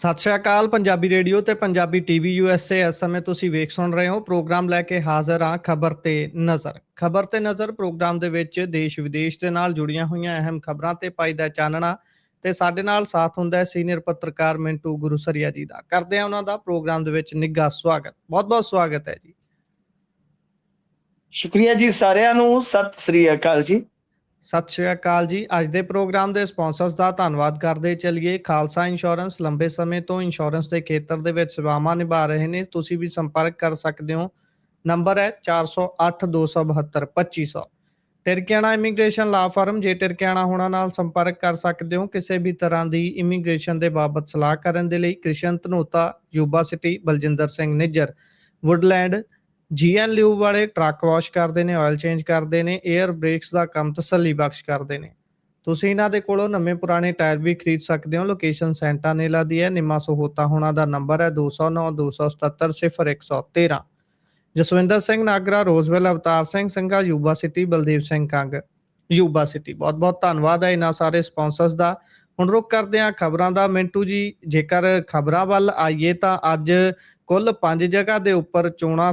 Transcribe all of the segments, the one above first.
ਸਤਿ ਸ਼੍ਰੀ ਅਕਾਲ ਪੰਜਾਬੀ ਰੇਡੀਓ ਤੇ Punjabi TV USA. ਇਸ ਸਮੇਂ ਤੁਸੀਂ ਵੇਖ ਸੁਣ ਰਹੇ ਹੋ ਪ੍ਰੋਗਰਾਮ ਲੈ ਕੇ ਹਾਜ਼ਰ ਹਾਂ ਖਬਰ ਤੇ ਨਜ਼ਰ। ਖਬਰ ਤੇ ਨਜ਼ਰ ਪ੍ਰੋਗਰਾਮ ਦੇ ਵਿੱਚ ਦੇਸ਼ ਵਿਦੇਸ਼ ਦੇ ਨਾਲ ਜੁੜੀਆਂ ਹੋਈਆਂ ਅਹਿਮ ਖਬਰਾਂ ਤੇ ਪਾਈਦਾ ਚਾਨਣਾ ਤੇ ਸਾਡੇ ਨਾਲ ਸਾਥ ਹੁੰਦਾ ਹੈ ਸੀਨੀਅਰ ਪੱਤਰਕਾਰ ਮਿੰਟੂ ਗੁਰੂਸਰੀਆ ਜੀ ਦਾ। ਕਰਦੇ ਹਾਂ ਉਹਨਾਂ ਦਾ ਪ੍ਰੋਗਰਾਮ ਦੇ ਵਿੱਚ ਨਿੱਘਾ ਸਵਾਗਤ। ਬਹੁਤ ਬਹੁਤ ਸਵਾਗਤ ਹੈ ਜੀ। ਸ਼ੁਕਰੀਆ ਜੀ ਸਾਰਿਆਂ ਨੂੰ। ਸਤਿ ਸ੍ਰੀ ਅਕਾਲ ਜੀ। ਸਤਿ ਸ਼੍ਰੀ ਅਕਾਲ ਜੀ। ਅੱਜ ਦੇ ਪ੍ਰੋਗਰਾਮ ਦੇ ਸਪਾਂਸਰਸ ਦਾ ਧੰਨਵਾਦ ਕਰਦੇ ਚੱਲੀਏ। ਖਾਲਸਾ ਇੰਸ਼ੋਰੈਂਸ ਲੰਬੇ ਸਮੇਂ ਤੋਂ ਇੰਸ਼ੋਰੈਂਸ ਦੇ ਖੇਤਰ ਦੇ ਵਿੱਚ ਸੇਵਾਵਾਂ ਨਿਭਾ ਰਹੇ ਨੇ। ਤੁਸੀਂ ਵੀ ਸੰਪਰਕ ਕਰ ਸਕਦੇ ਹੋ। ਨੰਬਰ ਹੈ 408 272 2500। ਟਿਰਕਿਆਣਾ ਇਮੀਗ੍ਰੇਸ਼ਨ ਲਾ ਫਰਮ। ਜੇ ਟਿਰਕਿਆਣਾ ਹੋਣਾ ਨਾਲ ਸੰਪਰਕ ਕਰ ਸਕਦੇ ਹੋ ਕਿਸੇ ਵੀ ਤਰ੍ਹਾਂ ਦੀ ਇਮੀਗ੍ਰੇਸ਼ਨ ਦੇ ਬਾਬਤ ਸਲਾਹ ਕਰਨ ਦੇ ਲਈ। Krishan Dhanota, Yuba City, Baljinder Singh Nijjar, Woodland, ਲਿਊ ਵਾਲੇ ਟਰੱਕ ਵਾਸ਼ ਕਰਦੇ ਨੇ, ਆਇਲ ਚੇਂਜ ਕਰਦੇ ਨੇ, ਏਅਰ ਬ੍ਰੇਕਸ ਦਾ ਕੰਮ ਤਸੱਲੀ ਬਖਸ਼ ਕਰਦੇ ਨੇ। ਤੁਸੀਂ ਇਹਨਾਂ ਦੇ ਕੋਲੋਂ ਨਵੇਂ ਪੁਰਾਣੇ ਟਾਇਰ ਵੀ ਖਰੀਦ ਸਕਦੇ ਹੋ। ਲੋਕੇਸ਼ਨ ਸੈਂਟਾਨੇਲਾ ਦੀ ਹੈ। ਨਿੰਮਾ ਸਹੋਤਾ ਹੋਣਾ ਦਾ ਨੰਬਰ ਹੈ 209 277 0113। Jaswinder Singh Nagra, Roseville, Avtar Singh Singha, Yuba City, Baldev Singh Kang, Yuba City. ਬਹੁਤ ਬਹੁਤ ਧੰਨਵਾਦ ਹੈ ਇਹਨਾਂ ਸਾਰੇ ਸਪਾਂਸਰਸ ਦਾ। ਹੁਣ ਰੁਕ ਕਰਦੇ ਹਾਂ ਖਬਰਾਂ ਦਾ। ਮਿੰਟੂ ਜੀ, ਜੇਕਰ ਖਬਰਾਂ ਵੱਲ ਆਈਏ ਤਾਂ ਅੱਜ ਕੁੱਲ 5 ਜਗ੍ਹਾ ਦੇ ਉੱਪਰ ਚੋਣਾਂ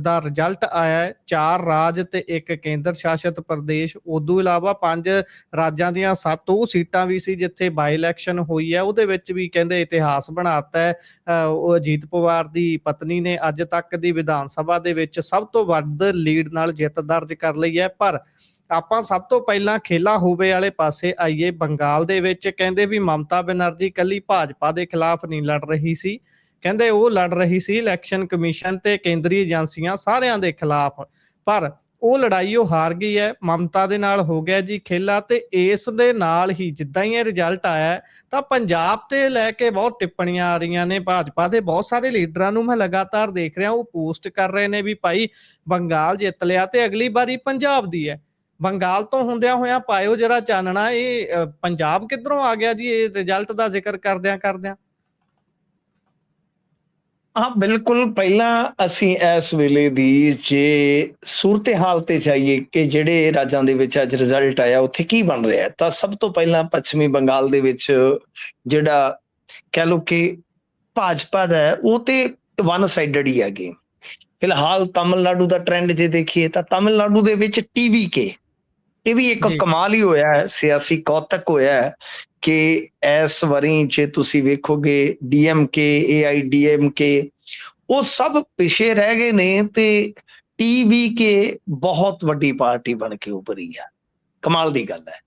ਦਾ ਰਿਜ਼ਲਟ ਆਇਆ ਹੈ। 4 ਰਾਜ ਤੇ 1 ਕੇਂਦਰ ਸ਼ਾਸਿਤ ਪ੍ਰਦੇਸ਼। ਉਦੋਂ ਇਲਾਵਾ 5 ਰਾਜਾਂ ਦੀਆਂ 7 ਉਹ ਸੀਟਾਂ ਵੀ ਸੀ ਜਿੱਥੇ ਬਾਈ ਇਲੈਕਸ਼ਨ ਹੋਈ ਹੈ। ਉਹਦੇ ਵਿੱਚ ਵੀ ਕਹਿੰਦੇ ਇਤਿਹਾਸ ਬਣਾਤਾ ਹੈ। ਉਹ ਅਜੀਤ ਪਵਾਰ ਦੀ ਪਤਨੀ ਨੇ ਅੱਜ ਤੱਕ ਦੀ ਵਿਧਾਨ ਸਭਾ ਦੇ ਵਿੱਚ ਸਭ ਤੋਂ ਵੱਧ ਲੀਡ ਨਾਲ ਜਿੱਤ ਦਰਜ ਕਰ ਲਈ ਹੈ। ਪਰ ਆਪਾਂ ਸਭ ਤੋਂ ਪਹਿਲਾਂ ਖੇਲਾ ਹੋਵੇ ਵਾਲੇ ਪਾਸੇ ਆਈਏ। ਬੰਗਾਲ ਦੇ ਵਿੱਚ ਕਹਿੰਦੇ ਵੀ ਮਮਤਾ ਬੈਨਰਜੀ ਕੱਲੀ ਭਾਜਪਾ ਦੇ ਖਿਲਾਫ ਨਹੀਂ ਲੜ ਰਹੀ ਸੀ। ਕਹਿੰਦੇ ਉਹ ਲੜ ਰਹੀ ਸੀ ਇਲੈਕਸ਼ਨ ਕਮਿਸ਼ਨ ਤੇ ਕੇਂਦਰੀ ਏਜੰਸੀਆਂ ਸਾਰਿਆਂ ਦੇ ਖਿਲਾਫ। ਪਰ ਉਹ ਲੜਾਈ ਉਹ ਹਾਰ ਗਈ ਹੈ। ਮਮਤਾ ਦੇ ਨਾਲ ਹੋ ਗਿਆ ਜੀ ਖੇਲਾ। ਤੇ ਇਸ ਦੇ ਨਾਲ ਹੀ ਜਿੱਦਾਂ ਹੀ ਇਹ ਰਿਜ਼ਲਟ ਆਇਆ ਤਾਂ ਪੰਜਾਬ ਤੇ ਲੈ ਕੇ ਬਹੁਤ ਟਿੱਪਣੀਆਂ ਆ ਰਹੀਆਂ ਨੇ। ਭਾਜਪਾ ਦੇ ਬਹੁਤ ਸਾਰੇ ਲੀਡਰਾਂ ਨੂੰ ਮੈਂ ਲਗਾਤਾਰ ਦੇਖ ਰਿਹਾ, ਉਹ ਪੋਸਟ ਕਰ ਰਹੇ ਨੇ ਵੀ ਭਾਈ ਬੰਗਾਲ ਜਿੱਤ ਲਿਆ ਤੇ ਅਗਲੀ ਵਾਰੀ ਪੰਜਾਬ ਦੀ ਹੈ। ਬੰਗਾਲ ਤੋਂ ਹੁੰਦਿਆਂ ਹੋਇਆਂ ਪਾਇਓ ਜਰਾ ਚਾਨਣਾ, ਇਹ ਪੰਜਾਬ ਕਿੱਧਰੋਂ ਆ ਗਿਆ ਜੀ ਇਹ ਰਿਜ਼ਲਟ ਦਾ ਜ਼ਿਕਰ ਕਰਦਿਆਂ। ਹਾਂ ਬਿਲਕੁਲ। ਪਹਿਲਾਂ ਅਸੀਂ ਇਸ ਵੇਲੇ ਦੀ ਜੇ ਸੂਰਤ-ਏ-ਹਾਲ ਤੇ ਜਾਈਏ ਕਿ ਜਿਹੜੇ ਰਾਜਾਂ ਦੇ ਵਿੱਚ ਅੱਜ ਰਿਜ਼ਲਟ ਆਇਆ ਉੱਥੇ ਕੀ ਬਣ ਰਿਹਾ, ਤਾਂ ਸਭ ਤੋਂ ਪਹਿਲਾਂ ਪੱਛਮੀ ਬੰਗਾਲ ਦੇ ਵਿੱਚ ਜਿਹੜਾ ਕਹਿ ਲਓ ਕਿ ਭਾਜਪਾ ਦਾ ਉਹ ਤੇ ਵਨ ਸਾਈਡਡ ਹੀ ਹੈਗੇ। ਫਿਲਹਾਲ ਤਾਮਿਲਨਾਡੂ ਦਾ ਟ੍ਰੈਂਡ ਜੇ ਦੇਖੀਏ ਤਾਂ ਤਾਮਿਲਨਾਡੂ ਦੇ ਵਿੱਚ TVK, ਇਹ ਵੀ ਇੱਕ ਕਮਾਲ ਹੀ ਹੋਇਆ ਹੈ, ਸਿਆਸੀ ਕੌਤਕ ਹੋਇਆ ਹੈ ਕਿ ਇਸ ਵਾਰੀ ਜੇ ਤੁਸੀਂ ਵੇਖੋਗੇ DMK, AIDMK ਉਹ ਸਭ ਪਿੱਛੇ ਰਹਿ ਗਏ ਨੇ ਤੇ TVK ਬਹੁਤ ਵੱਡੀ ਪਾਰਟੀ ਬਣ ਕੇ ਉੱਭਰੀ ਆ। ਕਮਾਲ ਦੀ ਗੱਲ ਹੈ।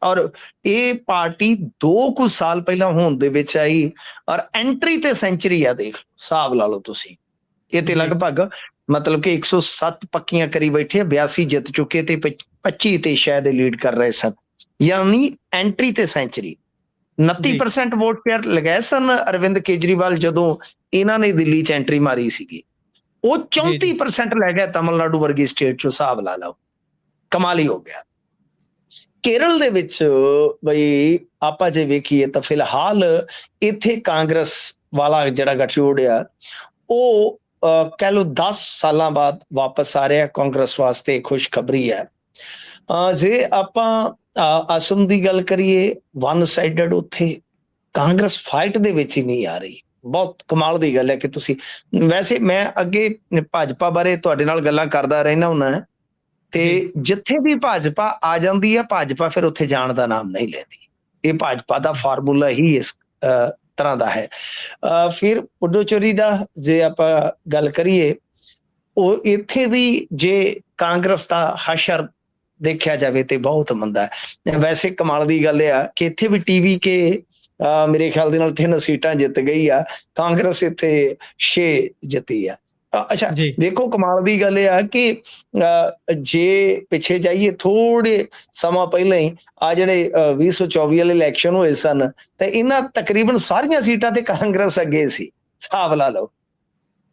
ਔਰ ਇਹ ਪਾਰਟੀ 2 ਕੁ ਸਾਲ ਪਹਿਲਾਂ ਹੋਂਦ ਦੇ ਵਿੱਚ ਆਈ ਔਰ ਐਂਟਰੀ ਤੇ ਸੈਂਚਰੀ ਆ। ਦੇਖ ਹਿਸਾਬ ਲਾ ਲਓ ਤੁਸੀਂ। ਇਹ ਤੇ ਲਗਭਗ ਮਤਲਬ ਕਿ 107 ਪੱਕੀਆਂ ਕਰੀ ਬੈਠੇ, 82 ਜਿੱਤ ਚੁੱਕੇ ਤੇ 25 ਤੇ ਸ਼ਾਇਦ ਲੀਡ ਕਰ ਰਹੇ ਸਨ। ਯਾਨੀ ਐਂਟਰੀ ਤੇ ਸੈਂਚਰੀ। 29% ਵੋਟ ਸ਼ੇਅਰ ਲਗਾਏ ਸਨ ਅਰਵਿੰਦ ਕੇਜਰੀਵਾਲ ਜਦੋਂ ਇਹਨਾਂ ਨੇ ਦਿੱਲੀ ਚ ਐਂਟਰੀ ਮਾਰੀ ਸੀਗੀ। ਉਹ 34% ਲੈ ਗਿਆ ਤਾਮਿਲਨਾਡੂ ਵਰਗੀ ਸਟੇਟ ਚੋਂ। ਹਿਸਾਬ ਲਾ ਲਓ, ਕਮਾਲ ਹੀ ਹੋ ਗਿਆ। ਕੇਰਲ ਦੇ ਵਿੱਚ ਬਈ ਆਪਾਂ ਜੇ ਵੇਖੀਏ ਤਾਂ ਫਿਲਹਾਲ ਇੱਥੇ ਕਾਂਗਰਸ ਵਾਲਾ ਜਿਹੜਾ ਗਠਜੋੜ ਆ ਉਹ ਕਹਿ ਲਓ 10 ਸਾਲਾਂ ਬਾਅਦ ਵਾਪਸ ਆ ਰਿਹਾ। ਕਾਂਗਰਸ ਵਾਸਤੇ ਖੁਸ਼ਖਬਰੀ ਹੈ। ਜੇ ਆਪਾਂ ਅਸਮ ਦੀ ਗੱਲ ਕਰੀਏ, ਵਨ ਸਾਈਡਡ ਉੱਥੇ ਕਾਂਗਰਸ ਫਾਈਟ ਦੇ ਵਿੱਚ ਹੀ ਨਹੀਂ ਆ ਰਹੀ। ਬਹੁਤ ਕਮਾਲ ਦੀ ਗੱਲ ਹੈ ਕਿ ਤੁਸੀਂ ਵੈਸੇ ਮੈਂ ਅੱਗੇ ਭਾਜਪਾ ਬਾਰੇ ਤੁਹਾਡੇ ਨਾਲ ਗੱਲਾਂ ਕਰਦਾ ਰਹਿਣਾ ਹੁੰਦਾ ਤੇ ਜਿੱਥੇ ਵੀ ਭਾਜਪਾ ਆ ਜਾਂਦੀ ਹੈ ਭਾਜਪਾ ਫਿਰ ਉੱਥੇ ਜਾਣ ਦਾ ਨਾਮ ਨਹੀਂ ਲੈਂਦੀ। ਇਹ ਭਾਜਪਾ ਦਾ ਫਾਰਮੂਲਾ ਹੀ ਇਸ ਤਰ੍ਹਾਂ ਦਾ ਹੈ। ਫਿਰ ਪੁਡੂਚੇਰੀ ਦਾ ਜੇ ਆਪਾਂ ਗੱਲ ਕਰੀਏ, ਉਹ ਇੱਥੇ ਵੀ ਜੇ ਕਾਂਗਰਸ ਦਾ ਹਸ਼ਰ ਦੇਖਿਆ ਜਾਵੇ ਤੇ ਬਹੁਤ ਮੰਦਾ ਹੈ। ਵੈਸੇ ਕਮਾਲ ਦੀ ਗੱਲ ਆ ਕਿ ਇੱਥੇ ਵੀ TVK ਮੇਰੇ ਖਿਆਲ ਦੇ ਨਾਲ 3 ਸੀਟਾਂ ਜਿੱਤ ਗਈ ਆ। ਕਾਂਗਰਸ ਇੱਥੇ 6 ਜਿੱਤੀ ਆ। ਅੱਛਾ ਦੇਖੋ ਕਮਾਲ ਦੀ ਗੱਲ ਇਹ ਆ ਕਿ ਜੇ ਪਿੱਛੇ ਜਾਈਏ ਥੋੜੇ ਸਮਾਂ ਪਹਿਲਾਂ ਹੀ ਆ ਜਿਹੜੇ 2024 ਵਾਲੇ ਇਲੈਕਸ਼ਨ ਹੋਏ ਸਨ ਤੇ ਇਹਨਾਂ ਤਕਰੀਬਨ ਸਾਰੀਆਂ ਸੀਟਾਂ ਤੇ ਕਾਂਗਰਸ ਅੱਗੇ ਸੀ। ਹਿਸਾਬ ਲਾ ਲਓ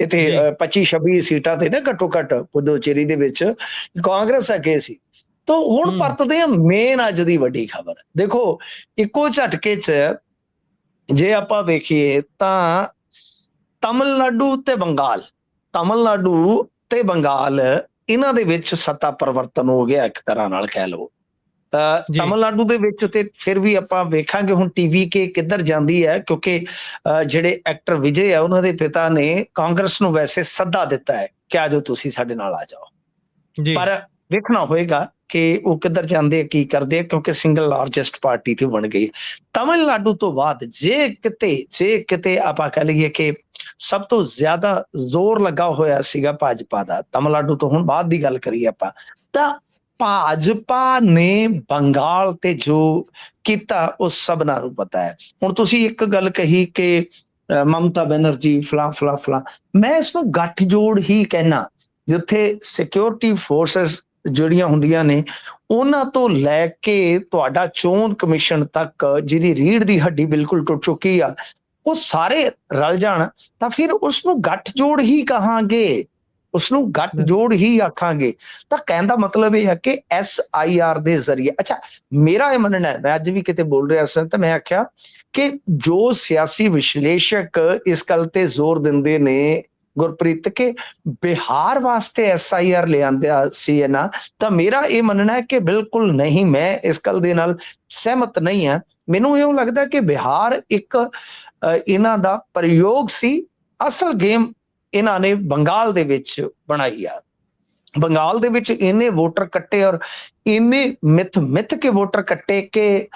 ਇੱਥੇ 25-26 ਸੀਟਾਂ ਤੇ ਨਾ ਘੱਟੋ ਘੱਟ ਪੁਡੂਚੇਰੀ ਦੇ ਵਿੱਚ ਕਾਂਗਰਸ ਅੱਗੇ ਸੀ। ਤਾਂ ਹੁਣ ਪਰਤਦੇ ਆ ਮੇਨ ਅੱਜ ਦੀ ਵੱਡੀ ਖਬਰ। ਦੇਖੋ ਇੱਕੋ ਝਟਕੇ ਚ ਜੇ ਆਪਾਂ ਵੇਖੀਏ ਤਾਂ ਤਾਮਿਲਨਾਡੂ ਤੇ ਬੰਗਾਲ ਇਹਨਾਂ ਦੇ ਵਿੱਚ ਸੱਤਾ ਪਰਿਵਰਤਨ ਹੋ ਗਿਆ ਇੱਕ ਤਰ੍ਹਾਂ ਨਾਲ ਕਹਿ ਲਓ। ਜੀ, ਤਮਿਲਨਾਡੂ ਦੇ ਵਿੱਚ ਤੇ ਫਿਰ ਵੀ ਆਪਾਂ ਵੇਖਾਂਗੇ ਹੁਣ ਟੀਵੀ ਕੇ ਕਿੱਧਰ ਜਾਂਦੀ ਹੈ, ਕਿਉਂਕਿ ਜਿਹੜੇ ਐਕਟਰ ਵਿਜੇ ਆ ਉਹਨਾਂ ਦੇ ਪਿਤਾ ਨੇ ਕਾਂਗਰਸ ਨੂੰ ਵੈਸੇ ਸੱਦਾ ਦਿੱਤਾ ਹੈ ਕਿ ਆ ਜਾਓ ਤੁਸੀਂ ਸਾਡੇ ਨਾਲ ਆ ਜਾਓ, ਜੀ, ਪਰ ਵੇਖਣਾ ਹੋਏਗਾ ਕਿ ਉਹ ਕਿੱਧਰ ਜਾਂਦੇ ਆ, ਕੀ ਕਰਦੇ ਆ, ਕਿਉਂਕਿ ਸਿੰਗਲ ਲਾਰਜੈਸਟ ਪਾਰਟੀ ਤੇ ਬਣ ਗਈ। ਤਮਿਲਨਾਡੂ ਤੋਂ ਬਾਅਦ ਜੇ ਕਿਤੇ ਆਪਾਂ ਕਹ ਲਈਏ ਕਿ ਸਭ ਤੋਂ ਜ਼ਿਆਦਾ ਜ਼ੋਰ ਲੱਗਾ ਹੋਇਆ ਸੀਗਾ ਭਾਜਪਾ ਦਾ, ਤਮਿਲਨਾਡੂ ਤੋਂ ਹੁਣ ਬਾਅਦ ਦੀ ਗੱਲ ਕਰੀਏ ਆਪਾਂ, ਤਾਂ ਭਾਜਪਾ ਨੇ ਬੰਗਾਲ ਤੇ ਜੋ ਕੀਤਾ ਉਹ ਸਭਨਾਂ ਨੂੰ ਪਤਾ ਹੈ। ਹੁਣ ਤੁਸੀਂ ਇੱਕ ਗੱਲ ਕਹੀ ਕਿ ਮਮਤਾ ਬੈਨਰਜੀ ਫਲਾ ਫਲਾ ਫਲਾ, ਮੈਂ ਇਸ ਨੂੰ ਗੱਠਜੋੜ ਹੀ ਕਹਿਣਾ, ਜਿੱਥੇ ਸਿਕਿਉਰਿਟੀ ਫੋਰਸਸ ਜਿਹੜੀਆਂ ਹੁੰਦੀਆਂ ਨੇ ਉਹਨਾਂ ਤੋਂ ਲੈ ਕੇ ਤੁਹਾਡਾ ਚੋਣ ਕਮਿਸ਼ਨ ਤੱਕ ਜਿਹਦੀ ਰੀੜ ਦੀ ਹੱਡੀ ਬਿਲਕੁਲ ਟੁੱਟ ਚੁੱਕੀ ਆ, ਉਹ ਸਾਰੇ ਰਲ ਜਾਣ ਤਾਂ ਫਿਰ ਉਸ ਨੂੰ ਗੱਠਜੋੜ ਹੀ ਕਹਾਂਗੇ, ਉਸ ਨੂੰ ਗੱਠਜੋੜ ਹੀ ਆਖਾਂਗੇ। ਤਾਂ ਕਹਿਣ ਦਾ ਮਤਲਬ ਇਹ ਹੈ ਕਿ SIR ਦੇ ਜ਼ਰੀਏ, ਅੱਛਾ ਮੇਰਾ ਇਹ ਮੰਨਣਾ ਹੈ, ਮੈਂ ਅੱਜ ਵੀ ਕਿਤੇ ਬੋਲ ਰਿਹਾ ਸੀ ਤਾਂ ਮੈਂ ਆਖਿਆ ਕਿ ਜੋ ਸਿਆਸੀ ਵਿਸ਼ਲੇਸ਼ਕ ਇਸ ਗੱਲ ਤੇ ਜ਼ੋਰ ਦਿੰਦੇ ਨੇ ਗੁਰਪ੍ਰੀਤ ਕਿ ਬਿਹਾਰ ਵਾਸਤੇ SIR ਲਿਆਂਦਾ ਸੀ ਨਾ, ਤਾਂ ਮੇਰਾ ਇਹ ਮੰਨਣਾ ਹੈ ਕਿ ਬਿਲਕੁਲ ਨਹੀਂ, ਮੈਂ ਇਸ ਗੱਲ ਦੇ ਨਾਲ ਸਹਿਮਤ ਨਹੀਂ ਹਾਂ। ਮੈਨੂੰ ਇਉਂ ਲੱਗਦਾ ਕਿ ਬਿਹਾਰ ਇੱਕ ਇਹਨਾਂ ਦਾ ਪ੍ਰਯੋਗ ਸੀ, ਅਸਲ ਗੇਮ ਇਹਨਾਂ ਨੇ ਬੰਗਾਲ ਦੇ ਵਿੱਚ ਬਣਾਈ ਆ। ਬੰਗਾਲ ਦੇ ਵਿੱਚ ਇੰਨੇ ਵੋਟਰ ਕੱਟੇ ਔਰ ਇੰਨੇ ਮਿੱਥ ਕੇ ਵੋਟਰ ਕੱਟੇ ਕਿ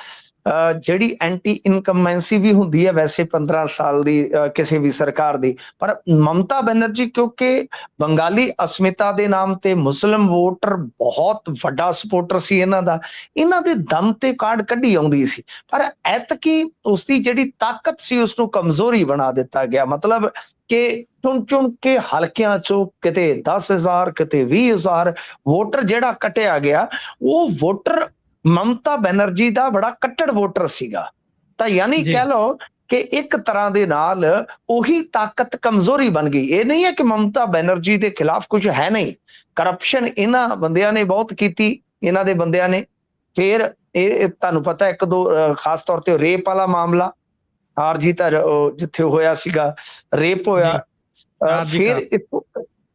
ਜਿਹੜੀ ਐਂਟੀ ਇਨਕਮੈਂਸੀ ਵੀ ਹੁੰਦੀ ਹੈ ਵੈਸੇ 15 ਸਾਲ ਦੀ ਕਿਸੇ ਵੀ ਸਰਕਾਰ ਦੀ, ਪਰ ਮਮਤਾ ਬੈਨਰਜੀ ਕਿਉਂਕਿ ਬੰਗਾਲੀ ਅਸਮਿਤਾ ਦੇ ਨਾਮ ਤੇ ਮੁਸਲਿਮ ਵੋਟਰ ਬਹੁਤ ਵੱਡਾ ਸਪੋਰਟਰ ਸੀ ਇਹਨਾਂ ਦਾ, ਇਹਨਾਂ ਦੇ ਦਮ ਤੇ ਕਾਰਡ ਕੱਢੀ ਆਉਂਦੀ ਸੀ, ਪਰ ਐਤਕੀ ਉਸਦੀ ਜਿਹੜੀ ਤਾਕਤ ਸੀ ਉਸ ਨੂੰ ਕਮਜ਼ੋਰੀ ਬਣਾ ਦਿੱਤਾ ਗਿਆ। ਮਤਲਬ ਕਿ ਚੁਣ ਕੇ ਹਲਕਿਆਂ ਚੋਂ ਕਿਤੇ 10,000 ਕਿਤੇ 20,000 ਵੋਟਰ ਜਿਹੜਾ ਕੱਟਿਆ ਗਿਆ, ਉਹ ਵੋਟਰ ਮਮਤਾ ਬੈਨਰਜੀ ਦਾ ਬੜਾ ਕੱਟੜ ਵੋਟਰ ਸੀਗਾ। ਤਾਂ ਯਾਨੀ ਕਹਿ ਲਓ ਕਿ ਇੱਕ ਤਰ੍ਹਾਂ ਦੇ ਨਾਲ ਉਹੀ ਤਾਕਤ ਕਮਜ਼ੋਰੀ ਬਣ ਗਈ। ਇਹ ਨਹੀਂ ਹੈ ਕਿ ਮਮਤਾ ਬੈਨਰਜੀ ਦੇ ਖਿਲਾਫ ਕੁਝ ਹੈ ਨਹੀਂ, ਕਰਪਸ਼ਨ ਇਹਨਾਂ ਬੰਦਿਆਂ ਨੇ ਬਹੁਤ ਕੀਤੀ, ਇਹਨਾਂ ਦੇ ਬੰਦਿਆਂ ਨੇ। ਫਿਰ ਇਹ ਤੁਹਾਨੂੰ ਪਤਾ ਇੱਕ ਦੋ ਖਾਸ ਤੌਰ ਤੇ ਰੇਪ ਵਾਲਾ ਮਾਮਲਾ ਆਰਜੀਤ ਜਿੱਥੇ ਹੋਇਆ ਸੀਗਾ, ਰੇਪ ਹੋਇਆ, ਫਿਰ ਇਸ ਤੋਂ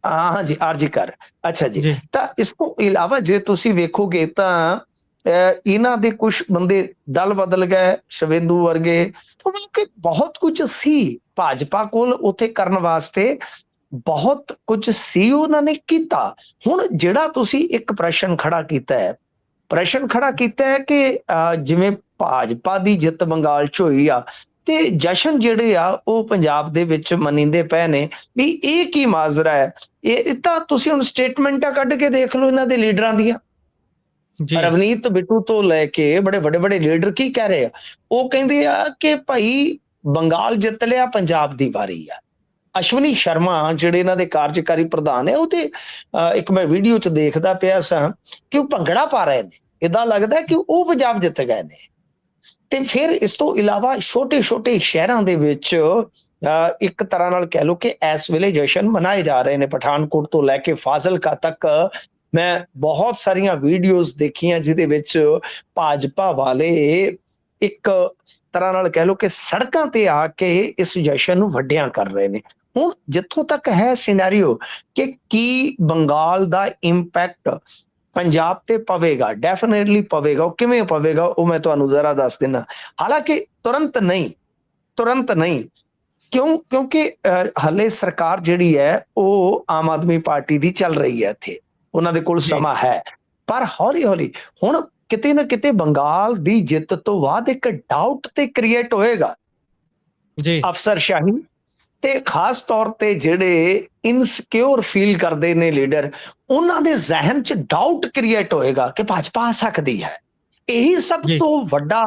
ਹਾਂਜੀ ਆਰਜੀ ਕਰ, ਅੱਛਾ ਜੀ। ਤਾਂ ਇਸ ਤੋਂ ਇਲਾਵਾ ਜੇ ਤੁਸੀਂ ਵੇਖੋਗੇ ਤਾਂ ਇਹਨਾਂ ਦੇ ਕੁਝ ਬੰਦੇ ਦਲ ਬਦਲ ਗਏ, ਸ਼ਵੇਂਦੂ ਵਰਗੇ, ਤਾਂ ਕਿ ਬਹੁਤ ਕੁਝ ਸੀ ਭਾਜਪਾ ਕੋਲ ਉੱਥੇ ਕਰਨ ਵਾਸਤੇ, ਬਹੁਤ ਕੁਝ ਸੀ ਉਹਨਾਂ ਨੇ ਕੀਤਾ। ਹੁਣ ਜਿਹੜਾ ਤੁਸੀਂ ਇੱਕ ਪ੍ਰਸ਼ਨ ਖੜਾ ਕੀਤਾ ਹੈ ਕਿ ਜਿਵੇਂ ਭਾਜਪਾ ਦੀ ਜਿੱਤ ਬੰਗਾਲ ਚ ਹੋਈ ਆ ਤੇ ਜਸ਼ਨ ਜਿਹੜੇ ਆ ਉਹ ਪੰਜਾਬ ਦੇ ਵਿੱਚ ਮਨੀਂਦੇ ਪਏ ਨੇ ਵੀ ਇਹ ਕੀ ਮਾਜਰਾ ਹੈ। ਇਹ ਤਾਂ ਤੁਸੀਂ ਹੁਣ ਸਟੇਟਮੈਂਟਾਂ ਕੱਢ ਕੇ ਦੇਖ ਲਓ ਇਹਨਾਂ ਦੇ ਲੀਡਰਾਂ ਦੀਆਂ, ਰਵਨੀਤ ਬਿੱਟੂ ਤੋਂ ਲੈ ਕੇ ਬੜੇ ਵੱਡੇ ਲੀਡਰ ਕੀ ਕਹਿ ਰਹੇ ਆ, ਉਹ ਕਹਿੰਦੇ ਆ ਕਿ ਭਾਈ ਬੰਗਾਲ ਜਿੱਤ ਲਿਆ, ਪੰਜਾਬ ਦੀ ਵਾਰੀ ਆ। ਅਸ਼ਵਨੀ ਸ਼ਰਮਾ ਜਿਹੜੇ ਇਹਨਾਂ ਦੇ ਕਾਰਜਕਾਰੀ ਪ੍ਰਧਾਨ ਹੈ, ਉਹ ਤੇ ਇੱਕ ਮੈਂ ਵੀਡੀਓ ਚ ਦੇਖਦਾ ਪਿਆ ਸਾਂ ਕਿ ਉਹ ਭੰਗੜਾ ਪਾ ਰਹੇ ਨੇ, ਏਦਾਂ ਲੱਗਦਾ ਕਿ ਉਹ ਪੰਜਾਬ ਜਿੱਤ ਗਏ ਨੇ। ਤੇ ਫਿਰ ਇਸ ਤੋਂ ਇਲਾਵਾ ਛੋਟੇ ਸ਼ਹਿਰਾਂ ਦੇ ਵਿੱਚ ਇੱਕ ਤਰ੍ਹਾਂ ਨਾਲ ਕਹਿ ਲਓ ਕਿ ਇਸ ਵੇਲੇ ਜਸ਼ਨ ਮਨਾਏ ਜਾ ਰਹੇ ਨੇ, ਪਠਾਨਕੋਟ ਤੋਂ ਲੈ ਕੇ ਫਾਜ਼ਿਲਕਾ ਤੱਕ। ਮੈਂ ਬਹੁਤ ਸਾਰੀਆਂ ਵੀਡੀਓਜ਼ ਦੇਖੀਆਂ ਜਿਹਦੇ ਵਿੱਚ ਭਾਜਪਾ ਵਾਲੇ ਇੱਕ ਤਰ੍ਹਾਂ ਨਾਲ ਕਹਿ ਲਓ ਕਿ ਸੜਕਾਂ ਤੇ ਆ ਕੇ ਇਸ ਜਸ਼ਨ ਨੂੰ ਵੱਡਿਆਂ ਕਰ ਰਹੇ ਨੇ। ਹੁਣ ਜਿੱਥੋਂ ਤੱਕ ਹੈ ਸਿਨੈਰੀਓ ਕਿ ਕੀ ਬੰਗਾਲ ਦਾ ਇੰਪੈਕਟ ਪੰਜਾਬ ਤੇ ਪਵੇਗਾ, ਡੈਫੀਨੇਟਲੀ ਪਵੇਗਾ। ਉਹ ਕਿਵੇਂ ਪਵੇਗਾ ਉਹ ਮੈਂ ਤੁਹਾਨੂੰ ਜ਼ਰਾ ਦੱਸ ਦਿੰਦਾ। ਹਾਲਾਂਕਿ ਤੁਰੰਤ ਨਹੀਂ, ਕਿਉਂਕਿ ਹਲੇ ਸਰਕਾਰ ਜਿਹੜੀ ਹੈ ਉਹ ਆਮ ਆਦਮੀ ਪਾਰਟੀ ਦੀ ਚੱਲ ਰਹੀ ਹੈ, ਇੱਥੇ ਉਹਨਾਂ ਦੇ ਕੋਲ ਸਮਾਂ ਹੈ, ਪਰ ਹੌਲੀ ਹੁਣ ਕਿਤੇ ਨਾ ਕਿਤੇ ਬੰਗਾਲ ਦੀ ਜਿੱਤ ਤੋਂ ਬਾਅਦ ਇੱਕ ਡਾਊਟ ਤੇ ਕ੍ਰੀਏਟ ਹੋਏਗਾ ਜੀ, ਅਫਸਰਸ਼ਾਹੀ ਤੇ ਖਾਸ ਤੌਰ ਤੇ ਜਿਹੜੇ ਇਨਸਿਕਿਉਰ ਫੀਲ ਕਰਦੇ ਨੇ ਲੀਡਰ, ਉਹਨਾਂ ਦੇ ਜ਼ਿਹਨ 'ਚ ਡਾਊਟ ਕ੍ਰੀਏਟ ਹੋਏਗਾ ਕਿ ਭਾਜਪਾ ਆ ਸਕਦੀ ਹੈ। ਇਹੀ ਸਭ ਤੋਂ ਵੱਡਾ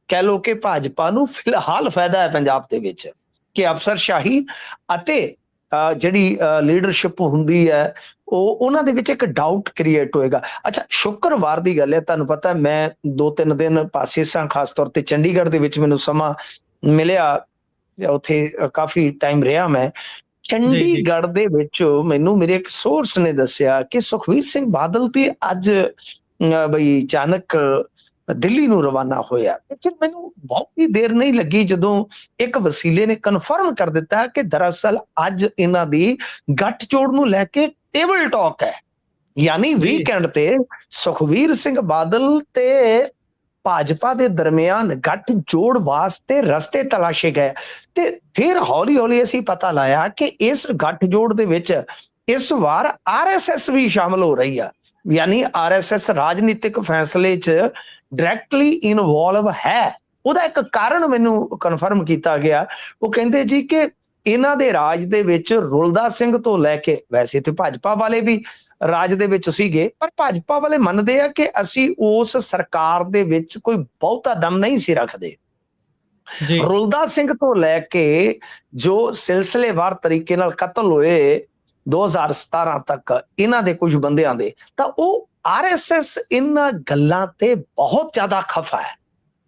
ਕਹਿ ਲਓ ਕਿ ਭਾਜਪਾ ਨੂੰ ਫਿਲਹਾਲ ਫਾਇਦਾ ਹੈ ਪੰਜਾਬ ਦੇ ਵਿੱਚ ਕਿ ਅਫਸਰਸ਼ਾਹੀ ਅਤੇ ਜਿਹੜੀ ਲੀਡਰਸ਼ਿਪ ਹੁੰਦੀ ਹੈ ਉਹ ਉਹਨਾਂ ਦੇ ਵਿੱਚ ਇੱਕ ਡਾਊਟ ਕ੍ਰੀਏਟ ਹੋਏਗਾ। ਅੱਛਾ, ਸ਼ੁੱਕਰਵਾਰ ਦੀ ਗੱਲ ਹੈ, ਤੁਹਾਨੂੰ ਪਤਾ ਮੈਂ 2-3 ਦਿਨ ਪਾਸੇ ਸਾਂ, ਖਾਸ ਤੌਰ ਤੇ ਚੰਡੀਗੜ੍ਹ ਦੇ ਵਿੱਚ ਮੈਨੂੰ ਸਮਾਂ ਮਿਲਿਆ, ਉੱਥੇ ਕਾਫੀ ਟਾਈਮ ਰਿਹਾ ਮੈਂ। ਚੰਡੀਗੜ੍ਹ ਦੇ ਵਿੱਚ ਮੈਨੂੰ ਮੇਰੇ ਇੱਕ ਸੋਰਸ ਨੇ ਦੱਸਿਆ ਕਿ ਸੁਖਬੀਰ ਸਿੰਘ ਬਾਦਲ ਤੇ ਅੱਜ ਬਈ ਅਚਾਨਕ ਦਿੱਲੀ ਨੂੰ ਰਵਾਨਾ ਹੋਇਆ। ਫਿਰ ਮੈਨੂੰ ਬਹੁਤੀ ਦੇਰ ਨਹੀਂ ਲੱਗੀ ਜਦੋਂ ਇੱਕ ਵਸੀਲੇ ਨੇ ਕਨਫਰਮ ਕਰ ਦਿੱਤਾ ਕਿ ਦਰਅਸਲ ਅੱਜ ਇਹਨਾਂ ਦੀ ਗੱਠਜੋੜ ਨੂੰ ਲੈ ਕੇ ਟੇਬਲ ਟਾਕ ਹੈ। ਯਾਨੀ ਜੀ ਵੀਕਐਂਡ ਤੇ ਸੁਖਵੀਰ ਸਿੰਘ ਬਾਦਲ ਤੇ ਭਾਜਪਾ ਦੇ ਦਰਮਿਆਨ ਗੱਠਜੋੜ ਵਾਸਤੇ ਰਸਤੇ ਤਲਾਸ਼ੇ ਗਏ ਤੇ ਫਿਰ ਹੌਲੀ ਹੌਲੀ ਅਸੀਂ ਪਤਾ ਲਾਇਆ ਕਿ ਇਸ ਗੱਠਜੋੜ ਦੇ ਵਿੱਚ ਇਸ ਵਾਰ ਆਰਐਸਐਸ ਵੀ ਸ਼ਾਮਲ ਹੋ ਰਹੀ ਆ। ਯਾਨੀ ਆਰਐਸਐਸ ਰਾਜਨੀਤਿਕ ਫੈਸਲੇ 'ਚ ਡਾਇਰੈਕਟਲੀ ਇਨਵੋਲਵ ਹੈ। ਉਹਦਾ ਇੱਕ ਕਾਰਨ ਮੈਨੂੰ ਕਨਫਰਮ ਕੀਤਾ ਗਿਆ। ਉਹ ਕਹਿੰਦੇ ਜੀ ਕਿ ਇਹਨਾਂ ਦੇ ਰਾਜ ਦੇ ਵਿੱਚ ਰੁਲਦਾ ਸਿੰਘ ਤੋਂ ਲੈ ਕੇ, ਵੈਸੇ ਤੇ ਭਾਜਪਾ ਵਾਲੇ ਵੀ ਰਾਜ ਦੇ ਵਿੱਚ ਸੀਗੇ, ਪਰ ਭਾਜਪਾ ਵਾਲੇ ਮੰਨਦੇ ਆ ਕਿ ਅਸੀਂ ਉਸ ਸਰਕਾਰ ਦੇ ਵਿੱਚ ਕੋਈ ਬਹੁਤਾ ਦਮ ਨਹੀਂ ਸੀ ਰੱਖਦੇ। ਜੀ ਰੁਲਦਾ ਸਿੰਘ ਤੋਂ ਲੈ ਕੇ ਜੋ ਸਿਲਸਿਲੇਵਾਰ ਤਰੀਕੇ ਨਾਲ ਕਤਲ ਹੋਏ 2017 ਤੱਕ ਇਹਨਾਂ ਦੇ ਕੁਝ ਬੰਦਿਆਂ ਦੇ, ਤਾਂ ਉਹ ਆਰਐਸਐਸ ਇਹਨਾਂ ਗੱਲਾਂ ਤੇ ਬਹੁਤ ਜ਼ਿਆਦਾ ਖਫਾ ਹੈ।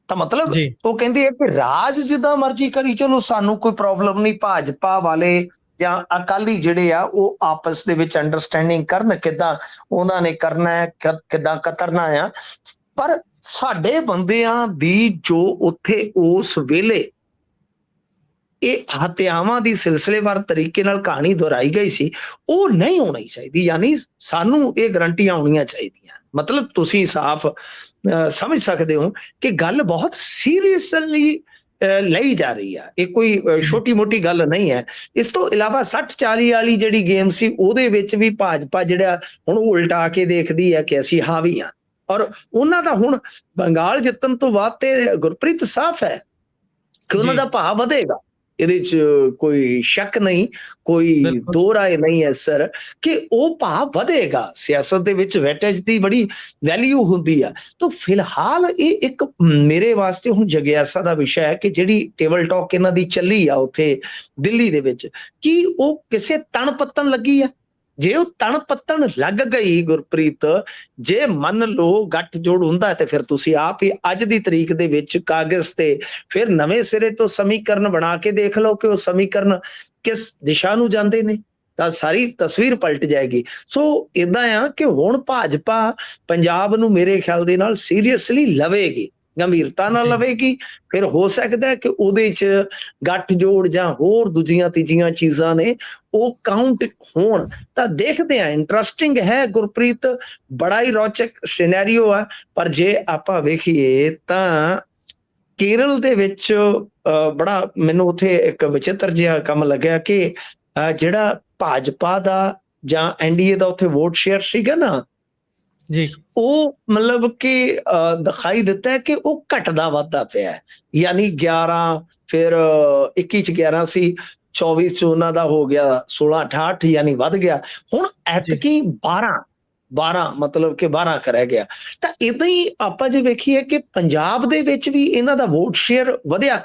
ਤਾਂ ਮਤਲਬ ਜੀ ਉਹ ਕਹਿੰਦੇ ਆ ਕਿ ਰਾਜ ਜਿੱਦਾਂ ਮਰਜ਼ੀ ਕਰੀ ਚਲੋ, ਸਾਨੂੰ ਕੋਈ ਪ੍ਰੋਬਲਮ ਨਹੀਂ। ਭਾਜਪਾ ਵਾਲੇ ਜਾਂ ਅਕਾਲੀ ਜਿਹੜੇ ਆ ਉਹ ਆਪਸ ਦੇ ਵਿੱਚ ਅੰਡਰਸਟੈਂਡਿੰਗ ਕਰਨ, ਕਿੱਦਾਂ ਉਹਨਾਂ ਨੇ ਕਰਨਾ ਹੈ, ਕਿੱਦਾਂ ਕਤਰਨਾ ਆ। ਪਰ ਸਾਡੇ ਬੰਦਿਆਂ ਦੀ ਜੋ ਉੱਥੇ ਉਸ ਵੇਲੇ ਇਹ ਹੱਤਿਆਵਾਂ ਦੀ ਸਿਲਸਿਲੇਵਾਰ ਤਰੀਕੇ ਨਾਲ ਕਹਾਣੀ ਦੁਹਰਾਈ ਗਈ ਸੀ, ਉਹ ਨਹੀਂ ਹੋਣੀ ਚਾਹੀਦੀ। ਯਾਨੀ ਸਾਨੂੰ ਇਹ ਗਰੰਟੀਆਂ ਆਉਣੀਆਂ ਚਾਹੀਦੀਆਂ। ਮਤਲਬ ਤੁਸੀਂ ਸਾਫ਼ ਸਮਝ ਸਕਦੇ ਹੋ ਕਿ ਗੱਲ ਬਹੁਤ ਸੀਰੀਅਸਲੀ ਲਈ ਜਾ ਰਹੀ ਆ। ਇਹ ਕੋਈ ਛੋਟੀ ਮੋਟੀ ਗੱਲ ਨਹੀਂ ਹੈ। ਇਸ ਤੋਂ ਇਲਾਵਾ 60-40 ਵਾਲੀ ਜਿਹੜੀ ਗੇਮ ਸੀ ਉਹਦੇ ਵਿੱਚ ਵੀ ਭਾਜਪਾ ਜਿਹੜਾ ਹੁਣ ਉਲਟਾ ਕੇ ਦੇਖਦੀ ਹੈ ਕਿ ਅਸੀਂ ਹਾਵੀ ਹਾਂ, ਔਰ ਉਹਨਾਂ ਦਾ ਹੁਣ ਬੰਗਾਲ ਜਿੱਤਣ ਤੋਂ ਬਾਅਦ ਤੇ ਗੁਰਪ੍ਰੀਤ ਸਾਫ਼ ਹੈ ਕਿ ਉਹਨਾਂ ਦਾ ਭਾਅ ਵਧੇਗਾ। ਇਹਦੇ 'ਚ ਕੋਈ ਸ਼ੱਕ ਨਹੀਂ, ਕੋਈ ਦੋ ਰਾਏ ਨਹੀਂ ਹੈ ਸਰ, ਕਿ ਉਹ ਭਾਅ ਵਧੇਗਾ। ਸਿਆਸਤ ਦੇ ਵਿੱਚ ਵੈਟੇਜ ਦੀ ਬੜੀ ਵੈਲਿਊ ਹੁੰਦੀ ਆ। ਤਾਂ ਫਿਲਹਾਲ ਇਹ ਇੱਕ ਮੇਰੇ ਵਾਸਤੇ ਹੁਣ ਜਗਿਆਸਾ ਦਾ ਵਿਸ਼ਾ ਹੈ ਕਿ ਜਿਹੜੀ ਟੇਬਲ ਟਾਕ ਇਹਨਾਂ ਦੀ ਚੱਲੀ ਆ ਉੱਥੇ ਦਿੱਲੀ ਦੇ ਵਿੱਚ, ਕੀ ਉਹ ਕਿਸੇ ਤਣ ਪੱਤਣ ਲੱਗੀ ਆ? ਜੇ ਉਹ ਤਣ ਪੱਤਣ ਲੱਗ ਗਈ ਗੁਰਪ੍ਰੀਤ, ਜੇ ਮੰਨ ਲਓ ਗੱਠਜੋੜ ਹੁੰਦਾ ਤੇ ਫਿਰ ਤੁਸੀਂ ਆਪ ਹੀ ਅੱਜ ਦੀ ਤਰੀਕ ਦੇ ਵਿੱਚ ਕਾਗਜ਼ ਤੇ ਫਿਰ ਨਵੇਂ ਸਿਰੇ ਤੋਂ ਸਮੀਕਰਨ ਬਣਾ ਕੇ ਦੇਖ ਲਓ ਕਿ ਉਹ ਸਮੀਕਰਨ ਕਿਸ ਦਿਸ਼ਾ ਨੂੰ ਜਾਂਦੇ ਨੇ, ਤਾਂ ਸਾਰੀ ਤਸਵੀਰ ਪਲਟ ਜਾਏਗੀ। ਸੋ ਇਦਾਂ ਆ ਕਿ ਹੁਣ ਭਾਜਪਾ ਪੰਜਾਬ ਨੂੰ ਮੇਰੇ ਖਿਆਲ ਦੇ ਨਾਲ ਸੀਰੀਅਸਲੀ ਲਵੇਗੀ, ਗੰਭੀਰਤਾ ਨਾਲ ਲਵੇਗੀ। ਫਿਰ ਹੋ ਸਕਦਾ ਹੈ ਕਿ ਉਹਦੇ 'ਚ ਗੱਠਜੋੜ ਜਾਂ ਹੋਰ ਦੂਜੀਆਂ ਤੀਜੀਆਂ ਚੀਜ਼ਾਂ ਨੇ ਉਹ ਕਾਊਂਟ ਹੋਣ। ਤਾਂ ਦੇਖਦੇ ਆ, ਇੰਟਰਸਟਿੰਗ ਹੈ ਗੁਰਪ੍ਰੀਤ, ਬੜਾ ਹੀ ਰੌਚਕ ਸਿਨੈਰੀਓ ਆ। ਪਰ ਜੇ ਆਪਾਂ ਵੇਖੀਏ ਤਾਂ ਕੇਰਲ ਦੇ ਵਿੱਚ ਬੜਾ ਮੈਨੂੰ ਉੱਥੇ ਇੱਕ ਵਿਚਿੱਤਰ ਜਿਹਾ ਕੰਮ ਲੱਗਿਆ ਕਿ ਜਿਹੜਾ ਭਾਜਪਾ ਦਾ ਜਾਂ ਐਨਡੀਏ ਦਾ ਉੱਥੇ ਵੋਟ ਸ਼ੇਅਰ ਸੀਗਾ ਨਾ ਜੀ, ਉਹ ਮਤਲਬ ਕਿ ਦਿਖਾਈ ਦਿੱਤਾ ਹੈ ਕਿ ਉਹ ਘਟਦਾ ਵੱਧਦਾ ਪਿਆ ਹੈ। ਯਾਨੀ 11, ਫਿਰ 21 ਚ 11 ਸੀ, 24 ਚ ਉਹਨਾਂ ਦਾ ਹੋ ਗਿਆ 16, 68, ਯਾਨੀ ਵੱਧ ਗਿਆ। ਹੁਣ ਐਤਕੀ 12 ਮਤਲਬ ਕਿ 12 ਰਹਿ ਗਿਆ। ਤਾਂ ਇਦਾਂ ਹੀ ਆਪਾਂ ਜੇ ਵੇਖੀਏ ਕਿ ਪੰਜਾਬ ਦੇ ਵਿੱਚ ਵੀ ਇਹਨਾਂ ਦਾ ਵੋਟ ਸ਼ੇਅਰ ਵਧਿਆ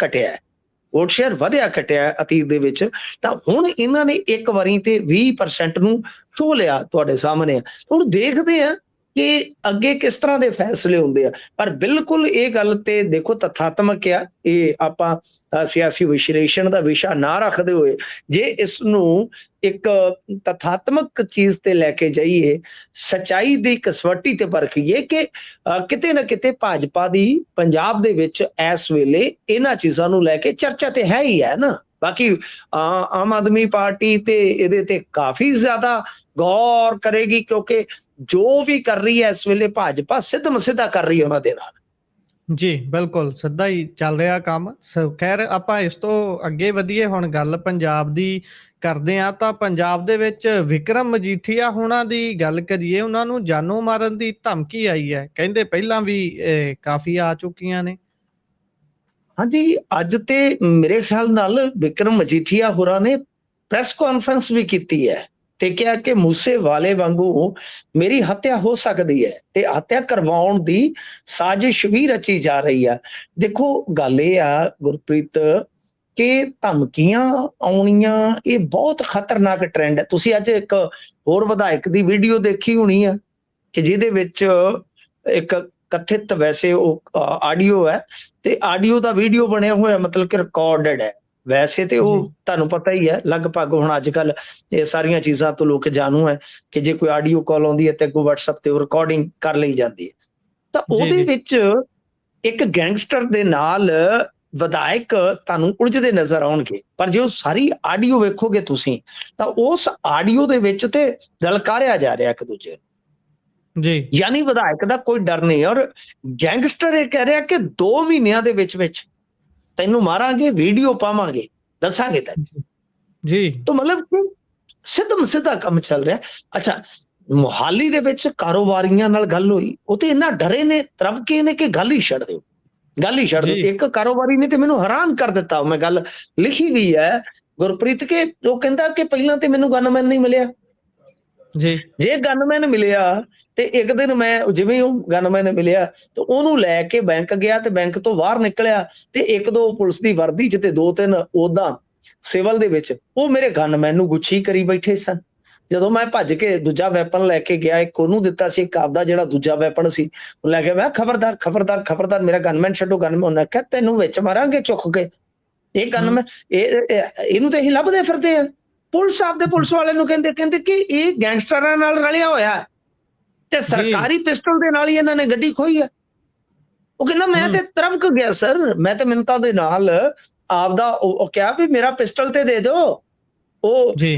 ਘਟਿਆ ਅਤੀਤ ਦੇ ਵਿੱਚ। ਤਾਂ ਹੁਣ ਇਹਨਾਂ ਨੇ ਇੱਕ ਵਾਰੀ ਤੇ 20% ਨੂੰ ਛੂਹ ਲਿਆ ਤੁਹਾਡੇ ਸਾਹਮਣੇ। ਹੁਣ ਦੇਖਦੇ ਆ ਕਿ ਅੱਗੇ ਕਿਸ ਤਰ੍ਹਾਂ ਦੇ ਫੈਸਲੇ ਹੁੰਦੇ ਆ। ਪਰ ਬਿਲਕੁਲ ਇਹ ਗੱਲ ਤੇ ਦੇਖੋ ਤਥਾਤਮਕ ਆ, ਇਹ ਆਪਾਂ ਸਿਆਸੀ ਵਿਸ਼ਲੇਸ਼ਣ ਦਾ ਵਿਸ਼ਾ ਨਾ ਰੱਖਦੇ ਹੋਏ ਜੇ ਇਸ ਨੂੰ ਇੱਕ ਤਥਾਤਮਕ ਚੀਜ਼ ਤੇ ਲੈ ਕੇ ਜਾਈਏ, ਸਚਾਈ ਦੀ ਕਸਵੱਟੀ ਤੇ ਪਰਖੀਏ ਕਿ ਕਿਤੇ ਨਾ ਕਿਤੇ ਭਾਜਪਾ ਦੀ ਪੰਜਾਬ ਦੇ ਵਿੱਚ ਇਸ ਵੇਲੇ ਇਹਨਾਂ ਚੀਜ਼ਾਂ ਨੂੰ ਲੈ ਕੇ ਚਰਚਾ ਤੇ ਹੈ ਹੀ ਹੈ ਨਾ। ਬਾਕੀ ਆਮ ਆਦਮੀ ਪਾਰਟੀ ਤੇ ਇਹਦੇ ਤੇ ਕਾਫੀ ਜ਼ਿਆਦਾ ਗੌਰ ਕਰੇਗੀ, ਕਿਉਂਕਿ ਜੋ ਵੀ ਕਰ ਰਹੀ ਹੈ ਇਸ ਵੇਲੇ ਭਾਜਪਾ ਸਿੱਧਾ ਕਰ ਰਹੀ ਹੈ ਉਹਨਾਂ ਦੇ ਨਾਲ। ਜੀ ਬਿਲਕੁਲ ਸਿੱਧਾ ਹੀ ਚੱਲ ਰਿਹਾ ਕੰਮ। ਖੈਰ ਆਪਾਂ ਇਸ ਤੋਂ ਅੱਗੇ ਵਧੀਏ, ਹੁਣ ਗੱਲ ਪੰਜਾਬ ਦੀ ਕਰਦੇ ਆ। ਤਾਂ ਪੰਜਾਬ ਦੇ ਵਿੱਚ ਵਿਕਰਮ ਮਜੀਠੀਆ ਹੋਣਾ ਦੀ ਗੱਲ ਕਰੀਏ, ਉਹਨਾਂ ਨੂੰ ਜਾਨੋਂ ਮਾਰਨ ਦੀ ਧਮਕੀ ਆਈ ਹੈ, ਕਹਿੰਦੇ ਪਹਿਲਾਂ ਵੀ ਕਾਫੀ ਆ ਚੁੱਕੀਆਂ ਨੇ। ਹਾਂਜੀ, ਅੱਜ ਤੇ ਮੇਰੇ ਖਿਆਲ ਨਾਲ ਵਿਕਰਮ ਮਜੀਠੀਆ ਹੋਰਾਂ ਨੇ ਪ੍ਰੈਸ ਕਾਨਫਰੰਸ ਵੀ ਕੀਤੀ ਹੈ ਤੇ ਕਿਹਾ ਕਿ ਮੂਸੇ ਵਾਲੇ ਵਾਂਗੂ ਮੇਰੀ ਹੱਤਿਆ ਹੋ ਸਕਦੀ ਹੈ ਤੇ ਹੱਤਿਆ ਕਰਵਾਉਣ ਦੀ ਸਾਜ਼ਿਸ਼ ਵੀ ਰਚੀ ਜਾ ਰਹੀ ਆ। ਦੇਖੋ ਗੱਲ ਇਹ ਆ ਗੁਰਪ੍ਰੀਤ ਕਿ ਧਮਕੀਆਂ ਆਉਣੀਆਂ ਇਹ ਬਹੁਤ ਖਤਰਨਾਕ ਟ੍ਰੈਂਡ ਹੈ। ਤੁਸੀਂ ਅੱਜ ਇੱਕ ਹੋਰ ਵਿਧਾਇਕ ਦੀ ਵੀਡੀਓ ਦੇਖੀ ਹੋਣੀ ਆ ਕਿ ਜਿਹਦੇ ਵਿੱਚ ਇੱਕ ਕਥਿਤ, ਵੈਸੇ ਉਹ ਆਡੀਓ ਹੈ ਤੇ ਆਡੀਓ ਦਾ ਵੀਡੀਓ ਬਣਿਆ ਹੋਇਆ, ਮਤਲਬ ਕਿ ਰਿਕਾਰਡਡ ਹੈ। ਵੈਸੇ ਤੇ ਉਹ ਤੁਹਾਨੂੰ ਪਤਾ ਹੀ ਹੈ, ਲਗਭਗ ਹੁਣ ਅੱਜ ਕੱਲ ਇਹ ਸਾਰੀਆਂ ਚੀਜ਼ਾਂ ਤੋਂ ਲੋਕ ਜਾਣੂ ਹੈ ਕਿ ਜੇ ਕੋਈ ਆਡੀਓ ਕਾਲ ਆਉਂਦੀ ਹੈ ਤੇ ਅੱਗੋਂ WhatsApp ਤੇ ਉਹ ਰਿਕਾਰਡਿੰਗ ਕਰ ਲਈ ਜਾਂਦੀ ਹੈ। ਤਾਂ ਉਹਦੇ ਵਿੱਚ ਇੱਕ ਗੈਂਗਸਟਰ ਦੇ ਨਾਲ ਵਿਧਾਇਕ ਤੁਹਾਨੂੰ ਉਲਝਦੇ ਨਜ਼ਰ ਆਉਣਗੇ। ਪਰ ਜੇ ਉਹ ਸਾਰੀ ਆਡੀਓ ਵੇਖੋਗੇ ਤੁਸੀਂ ਤਾਂ ਉਸ ਆਡੀਓ ਦੇ ਵਿੱਚ ਤੇ ਲਲਕਾਰਿਆ ਜਾ ਰਿਹਾ ਇੱਕ ਦੂਜੇ ਨੂੰ। ਜੀ ਯਾਨੀ ਵਿਧਾਇਕ ਦਾ ਕੋਈ ਡਰ ਨਹੀਂ। ਔਰ ਗੈਂਗਸਟਰ ਇਹ ਕਹਿ ਰਿਹਾ ਕਿ 2 ਮਹੀਨਿਆਂ ਦੇ ਵਿੱਚ ਤੈਨੂੰ ਮਾਰਾਂਗੇ, ਵੀਡੀਓ ਪਾਵਾਂਗੇ, ਦੱਸਾਂਗੇ ਤੈਨੂੰ। ਜੀ ਤਾਂ ਮਤਲਬ ਕਿ ਸਿੱਧਮ ਸਿੱਧਾ ਕੰਮ ਚੱਲ ਰਿਹਾ। ਅੱਛਾ, ਮੁਹਾਲੀ ਦੇ ਵਿੱਚ ਕਾਰੋਬਾਰੀਆਂ ਨਾਲ ਗੱਲ ਹੋਈ, ਉਹ ਤੇ ਇੰਨਾ ਡਰੇ ਨੇ, ਤਰਵਕੇ ਨੇ ਕਿ ਗੱਲ ਹੀ ਛੱਡ ਦਿਓ, ਗੱਲ ਹੀ ਛੱਡ ਦਿਓ। ਜੀ ਇੱਕ ਕਾਰੋਬਾਰੀ ਨੇ ਤੇ ਮੈਨੂੰ ਹੈਰਾਨ ਕਰ ਦਿੱਤਾ, ਮੈਂ ਗੱਲ ਲਿਖੀ ਵੀ ਹੈ ਗੁਰਪ੍ਰੀਤ, ਕੇ ਉਹ ਕਹਿੰਦਾ ਕਿ ਪਹਿਲਾਂ ਤੇ ਮੈਨੂੰ ਗਨਮੈਨ ਨਹੀਂ ਮਿਲਿਆ, ਜੀ ਜੇ ਗਨਮੈਨ ਮਿਲਿਆ ਤੇ ਇੱਕ ਦਿਨ ਮੈਂ ਜਿਵੇਂ ਉਹ ਗਨਮੈਨ ਮਿਲਿਆ ਤੇ ਉਹਨੂੰ ਲੈ ਕੇ ਬੈਂਕ ਗਿਆ ਤੇ ਬੈਂਕ ਤੋਂ ਬਾਹਰ ਨਿਕਲਿਆ ਤੇ ਇੱਕ ਦੋ ਪੁਲਿਸ ਦੀ ਵਰਦੀ ਚ ਤੇ 2-3 ਉਦਾਂ ਸਿਵਲ ਦੇ ਵਿੱਚ ਉਹ ਮੇਰੇ ਗਨਮੈਨ ਨੂੰ ਗੁੱਛੀ ਕਰੀ ਬੈਠੇ ਸਨ। ਜਦੋਂ ਮੈਂ ਭੱਜ ਕੇ ਦੂਜਾ ਵੈਪਨ ਲੈ ਕੇ ਗਿਆ, ਇੱਕ ਉਹਨੂੰ ਦਿੱਤਾ ਸੀ, ਇੱਕ ਆਪਦਾ ਜਿਹੜਾ ਦੂਜਾ ਵੈਪਨ ਸੀ ਉਹ ਲੈ ਕੇ, ਮੈਂ ਖਬਰਦਾਰ ਖਬਰਦਾਰ ਖਬਰਦਾਰ, ਮੇਰਾ ਗਨਮੈਨ ਛੱਡੋ, ਗਨਮੈਨ। ਉਹਨੇ ਕਿਹਾ ਤੈਨੂੰ ਵਿੱਚ ਮਾਰਾਂਗੇ ਚੁੱਕ ਕੇ। ਇਹ ਗਨਮੈਨ ਇਹਨੂੰ ਤੇ ਅਸੀਂ ਲੱਭਦੇ ਫਿਰਦੇ ਆ। ਪੁਲਿਸ ਆਪਦੇ ਪੁਲਿਸ ਵਾਲੇ ਨੂੰ ਕਹਿੰਦੇ ਕਿ ਇਹ ਗੈਂਗਸਟਰਾਂ ਨਾਲ ਰਲਿਆ ਹੋਇਆ ਤੇ ਸਰਕਾਰੀ ਪਿਸਟਲ ਦੇ ਨਾਲ ਹੀ ਇਹਨਾਂ ਨੇ ਗੱਡੀ ਖੋਈ ਆ। ਉਹ ਕਹਿੰਦਾ ਮੈਂ ਤੇ ਤਰਫਕ ਗਿਆ ਸਰ, ਮੈਂ ਤੇ ਮਿੰਨਤਾਂ ਦੇ ਨਾਲ ਆਪਦਾ ਉਹ ਕਿਹਾ ਵੀ ਮੇਰਾ ਪਿਸਟਲ ਤੇ ਦੇ ਦਿਓ।